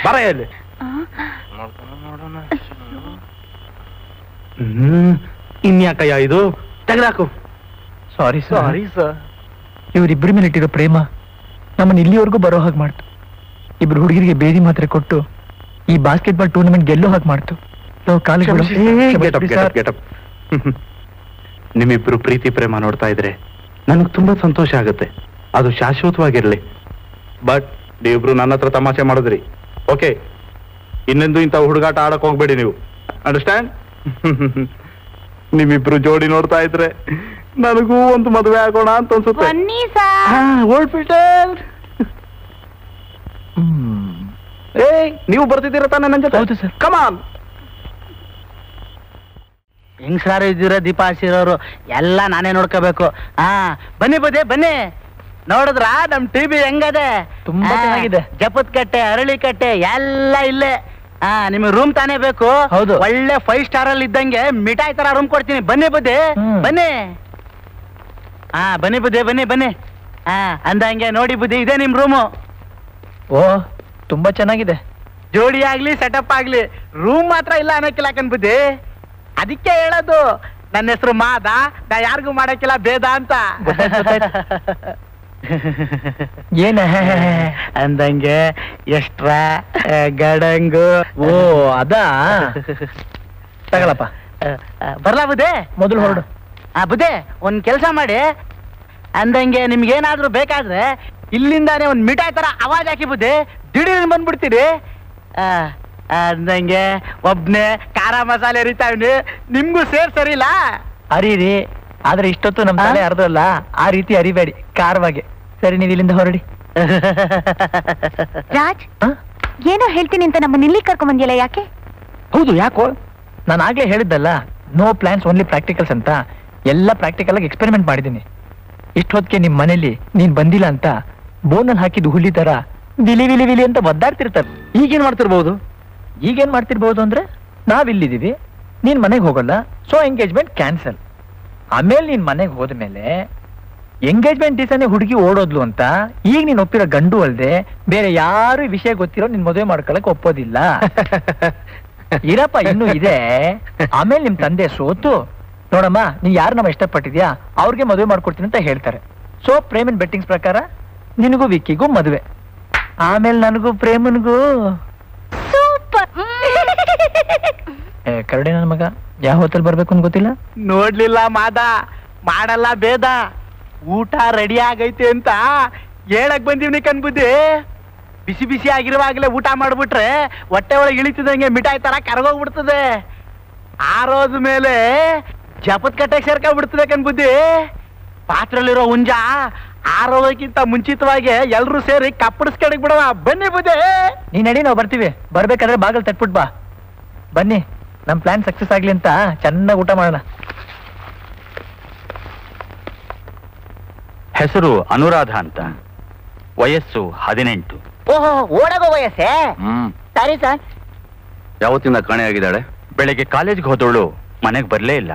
ಬರ ಇಲ್ಲಿ. ಇನ್ಯಾಕಯ್ಯ ಇದು? ತೆಗೆದಾಕು. ಸಾರಿ ಸಾರಿ ಸರ್. ಇವರಿಬ್ಬರ ಮೇಲೆ ಇಟ್ಟಿರೋ ಪ್ರೇಮ ನಮ್ಮನ್ನ ಇಲ್ಲಿವರೆಗೂ ಬರೋ ಹಾಗೆ ಮಾಡ್ತು. ಇಬ್ರು ಹುಡುಗರಿಗೆ ಬೇದಿ ಮಾತ್ರೆ ಕೊಟ್ಟು ಈ ಬಾಸ್ಕೆಟ್ಬಾಲ್ ಟೂರ್ನಮೆಂಟ್ ಗೆಲ್ಲೋ ಹಾಗೆ ಮಾಡ್ತು. ನಿಮ್ಮಿಬ್ರು ಪ್ರೀತಿ ಪ್ರೇಮ ನೋಡ್ತಾ ಇದ್ರೆ ನನಗ್ ತುಂಬಾ ಸಂತೋಷ ಆಗುತ್ತೆ. ಅದು ಶಾಶ್ವತವಾಗಿರ್ಲಿ. ಬಟ್ ನೀವಿಬ್ರು ನನ್ನ ಹತ್ರ ತಮಾಷೆ ಮಾಡಿದ್ರಿ. ಓಕೆ, ಇನ್ನೆಂದು ಇಂಥ ಹುಡುಗಾಟ ಆಡಕ್ ಹೋಗ್ಬೇಡಿ ನೀವು. ಅಂಡರ್ಸ್ಟ್ಯಾಂಡ್? ನಿಮ್ಮಿಬ್ರು ಜೋಡಿ ನೋಡ್ತಾ ಇದ್ರೆ ನನಗೂ ಒಂದು ಮದುವೆ ಆಗೋಣ ಅಂತ ಅನ್ಸುತ್ತೆ. ಓಲ್ಡ್ ಫಿಲ್ಟರ್, ನೀವು ಬರ್ತಿದ್ದೀರ ತಾನೆ ನನ್ನ ಜೊತೆ? ಹೌದು ಸರ್. ಕಮಾನ್. ಹೆಂಗ್ಸಾರು ಇದ್ದೀರ, ದೀಪ ಹಚ್ಚಿರೋರು ಎಲ್ಲ ನಾನೇ ನೋಡ್ಕೋಬೇಕು. ಬನ್ನಿ ಬುದ್ಧಿ ಬನ್ನಿ. ನೋಡಿದ್ರ ನಮ್ ಟಿವಿ ಹೆಂಗದೆ? ತುಂಬಾ ಚೆನ್ನಾಗಿದೆ. ಜಪತ್ ಕಟ್ಟೆ, ಅರಳಿ ಕಟ್ಟೆ ಎಲ್ಲ ಇಲ್ಲೇ. ನಿಮಗೆ ರೂಮ್ ತಾನೇ ಬೇಕು? ಹೌದು. ಒಳ್ಳೆ 5 ಸ್ಟಾರ್ ಅಲ್ಲಿ ಇದ್ದಂಗೆ ಮಿಠಾಯಿ ತರ ರೂಮ್ ಕೊಡ್ತೀನಿ. ಬನ್ನಿ ಬುದ್ಧಿ ಬನ್ನಿ. ಬನ್ನಿ ಬುದ್ಧಿ ಬನ್ನಿ ಬನ್ನಿ. ಅಂದಂಗೆ ನೋಡಿ ಬುದ್ಧಿ, ಇದೆ ನಿಮ್ ರೂಮು. ಓ, ತುಂಬಾ ಚೆನ್ನಾಗಿದೆ. ಜೋಡಿ ಆಗ್ಲಿ ಸೆಟಪ್ ಆಗ್ಲಿ ರೂಮ್ ಮಾತ್ರ ಇಲ್ಲ ಅನ್ನೋಕ್ಕಿಲ್ಲ ಕಣ್ ಬುದ್ಧಿ. ಅದಕ್ಕೆ ಹೇಳೋದು ನನ್ನ ಹೆಸರು ಮಾದ, ನಾ ಯಾರಿಗೂ ಮಾಡಕ್ಕಿಲ್ಲ ಭೇದ ಅಂತ. ಏನ ಅಂದಂಗೆ ಎಷ್ಟ್ರ ಗಡಂಗು. ಓ ಅದಾ, ತಗೊಳಪ್ಪ. ಬರ್ಲಾ ಬುದ್ಧಿ? ಮೊದಲು ಹೊರಡು. ಬುದ್ಧಿ ಒಂದ್ ಕೆಲ್ಸ ಮಾಡಿ, ಅಂದಂಗೆ ನಿಮ್ಗೇನಾದ್ರೂ ಬೇಕಾದ್ರೆ ಇಲ್ಲಿಂದಾನೆ ಒಂದ್ ಮಿಠಾಯಿ ತರ ಅವಾಜ್ ಹಾಕಿ ಬುದ್ಧಿ, ದಿಢೀರ್ ಬಂದ್ಬಿಡ್ತೀರಿ. ಅಂದಂಗೆ ಒಬ್ನೇ ಖಾರ ಮಸಾಲೆ ಅರಿತಾವ್ನಿ, ನಿಮ್ಗೂ ಸರಿಲ್ಲ? ಅರೀರಿ, ಆದ್ರೆ ಇಷ್ಟೊತ್ತು ನಮ್ ತಲೆ ಅರ್ಧಲ್ಲ, ಆ ರೀತಿ ಅರಿಬೇಡಿ, ಖಾರವಾಗಿ. ಸರಿ, ನೀವು ಇಲ್ಲಿಂದ ಹೊರಡಿ. ರಾಜ್, ಏನೋ ಹೇಳ್ತೀನಿ ಅಂತ ನಮ್ಮನ್ನ ಇಲ್ಲಿ ಕರ್ಕೊಂಡ್ ಬಂದಿಯಲ್ಲ, ಯಾಕೆ? ಹೌದು, ಯಾಕೋ? ನಾನು ಆಗ್ಲೇ ಹೇಳಿದ್ದಲ್ಲ, ನೋ ಪ್ಲಾನ್ಸ್ ಓನ್ಲಿ ಪ್ರಾಕ್ಟಿಕಲ್ಸ್ ಅಂತ. ಎಲ್ಲ ಪ್ರಾಕ್ಟಿಕಲ್ ಆಗಿ ಎಕ್ಸ್ಪೆರಿಮೆಂಟ್ ಮಾಡಿದ್ದೀನಿ. ಇಷ್ಟೊತ್ತಿಗೆ ನಿಮ್ ಮನೇಲಿ ನೀನ್ ಬಂದಿಲ್ಲ ಅಂತ ಬೋನಲ್ಲಿ ಹಾಕಿದ್ದು ಹುಲಿ ತರ ವಿಲಿ ವಿಲಿ ವಿಲಿ ಅಂತ ಒದ್ದಾಡ್ತಿರ್ತಾರೆ. ಈಗೇನ್ ಮಾಡ್ತಿರ್ಬಹುದು? ಈಗೇನ್ ಮಾಡ್ತಿರ್ಬಹುದು ಅಂದ್ರೆ, ನಾವಿಲ್ಲಿದ್ದೀವಿ, ನೀನ್ ಮನೆಗೆ ಹೋಗಲ್ಲ, ಸೊ ಎಂಗೇಜ್ಮೆಂಟ್ ಕ್ಯಾನ್ಸಲ್. ಆಮೇಲೆ ನೀನ್ ಮನೆಗೆ ಹೋದ್ಮೇಲೆ ಎಂಗೇಜ್ಮೆಂಟ್ ದಿವಸನೇ ಹುಡುಗಿ ಓಡೋದ್ಲು ಅಂತ ಈಗ ನೀನ್ ಒಪ್ಪಿರೋ ಗಂಡು ಅಲ್ದೆ ಬೇರೆ ಯಾರು ಈ ವಿಷಯ ಗೊತ್ತಿರೋ ನಿನ್ ಮದುವೆ ಮಾಡ್ಕೊಳಕ್ ಒಪ್ಪೋದಿಲ್ಲ. ಇರಪ್ಪ ಇನ್ನೂ ಇದೆ. ಆಮೇಲೆ ನಿಮ್ ತಂದೆ ಸೋತು ನೋಡಮ್ಮ ನೀನ್ ಯಾರು ನಮ್ಮ ಇಷ್ಟಪಟ್ಟಿದ್ಯಾ ಅವ್ರಿಗೆ ಮದುವೆ ಮಾಡ್ಕೊಡ್ತೀನಿ ಅಂತ ಹೇಳ್ತಾರೆ. ಸೊ ಪ್ರೇಮನ್ ಬೆಟ್ಟಿಂಗ್ಸ್ ಪ್ರಕಾರ ನಿನಗೂ ವಿಕ್ಕಿಗೂ ಮದುವೆ, ಆಮೇಲೆ ನನಗೂ ಪ್ರೇಮನ್ಗೂ. ಸೂಪರ್. ಕರಡಿ ನನ್ನ ಮಗ ಯಾವ ಹೊತ್ತಲ್ಲಿ ಬರ್ಬೇಕು ಅಂತ ಗೊತ್ತಿಲ್ಲ. ನೋಡ್ಲಿಲ್ಲ ಮಾದ ಮಾಡಲ್ಲ ಬೇದ, ಊಟ ರೆಡಿ ಆಗೈತೆ ಅಂತ ಹೇಳಕ್ ಬಂದೀವ್ನಿ ಕಣ್ಬುದ್ದಿ. ಬಿಸಿ ಬಿಸಿ ಆಗಿರುವಾಗಲೇ ಊಟ ಮಾಡ್ಬಿಟ್ರೆ ಹೊಟ್ಟೆ ಒಳಗೆ ಇಳಿತಿದಂಗೆ ಮಿಠಾಯಿ ತರ ಕರಗೋಗ್ಬಿಡ್ತದೆ. ಆರೋದ ಮೇಲೆ ಜಪತ್ ಕಟ್ಟೆಗೆ ಸೇರ್ಕೊಂಡ್ಬಿಡ್ತದೆ ಕಣ್ಬುದ್ದಿ. ಪಾತ್ರಲ್ಲಿರೋ ಹುಂಜ ಆರೋದಕ್ಕಿಂತ ಮುಂಚಿತವಾಗಿ ಎಲ್ರೂ ಸೇರಿ ಕಪ್ಪಡಿಸ್ಕಡೆಗ್ ಬಿಡವ. ಬನ್ನಿ ಬುದ್ಧಿ. ನೀನ್ ನಡಿ, ನಾವು ಬರ್ತೀವಿ. ಬರ್ಬೇಕಾದ್ರೆ ಬಾಗಲ್ ತಟ್ಬಿಟ್ ಬಾ. ಬನ್ನಿ, ನಮ್ ಪ್ಲಾನ್ ಸಕ್ಸಸ್ ಆಗ್ಲಿ ಅಂತ ಚೆನ್ನಾಗಿ ಊಟ ಮಾಡೋಣ. ಹೆಸರು ಅನುರಾಧ ಅಂತ, ವಯಸ್ಸು 18. ಓಹೋ, ಓಡಗೋ ವಯಸ್ಸೇ. ಸರಿ ಸರ್. ಯಾವತ್ತಿಂದ ಕಾಣೆಯಾಗಿದ್ದಾಳೆ? ಬೆಳಗ್ಗೆ ಕಾಲೇಜ್ಗೆ ಹೋದವಳು ಮನೆಗೆ ಬರಲೇ ಇಲ್ಲ.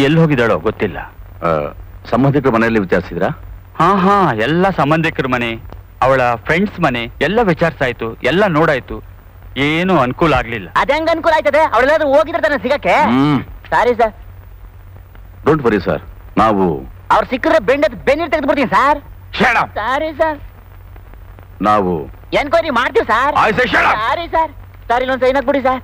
ಎಲ್ಲಿ ಹೋಗಿದ್ದಾಳೋ ಗೊತ್ತಿಲ್ಲ. ಸಂಬಂಧಿಕರ ಮನೆಯಲ್ಲಿ ವಿಚಾರಿಸಿದ್ರಾ? ಹಾ, ಎಲ್ಲ ಸಂಬಂಧಿಕರ ಮನೆ, ಅವಳ ಫ್ರೆಂಡ್ಸ್ ಮನೆ ಎಲ್ಲ ವಿಚಾರಿಸಾಯ್ತು, ಎಲ್ಲ ನೋಡಾಯ್ತು, ಏನು ಅನುಕೂಲ ಆಗ್ಲಿಲ್ಲ. ಅದಂಗ ಅನುಕೂಲ ಆಯ್ತದೆ? ಅವಳೆಲ್ಲಾದ್ರೂ ಹೋಗಿದ್ರೆ ತಾನೆ ಸಿಗಕ್ಕೆ. Sorry sir. Don't worry sir, ನಾವು ಅವ್ರು ಸಿಕ್ಕಿದ್ರೆ ಬೆನ್ನೀರ್ ತೆಗೆದು ಬಿಡ್ತೀನಿ ಸರ್. Sorry sir. ನಾವು ಎನ್ಕ್ವೈರಿ ಮಾಡ್ತೀವಿ ಸರ್. Sorry sir. ಸರ್ ಇಲ್ಲೊಂದು ಸೈನ್ ಹಾಕ್ಬಿಡಿ ಸರ್.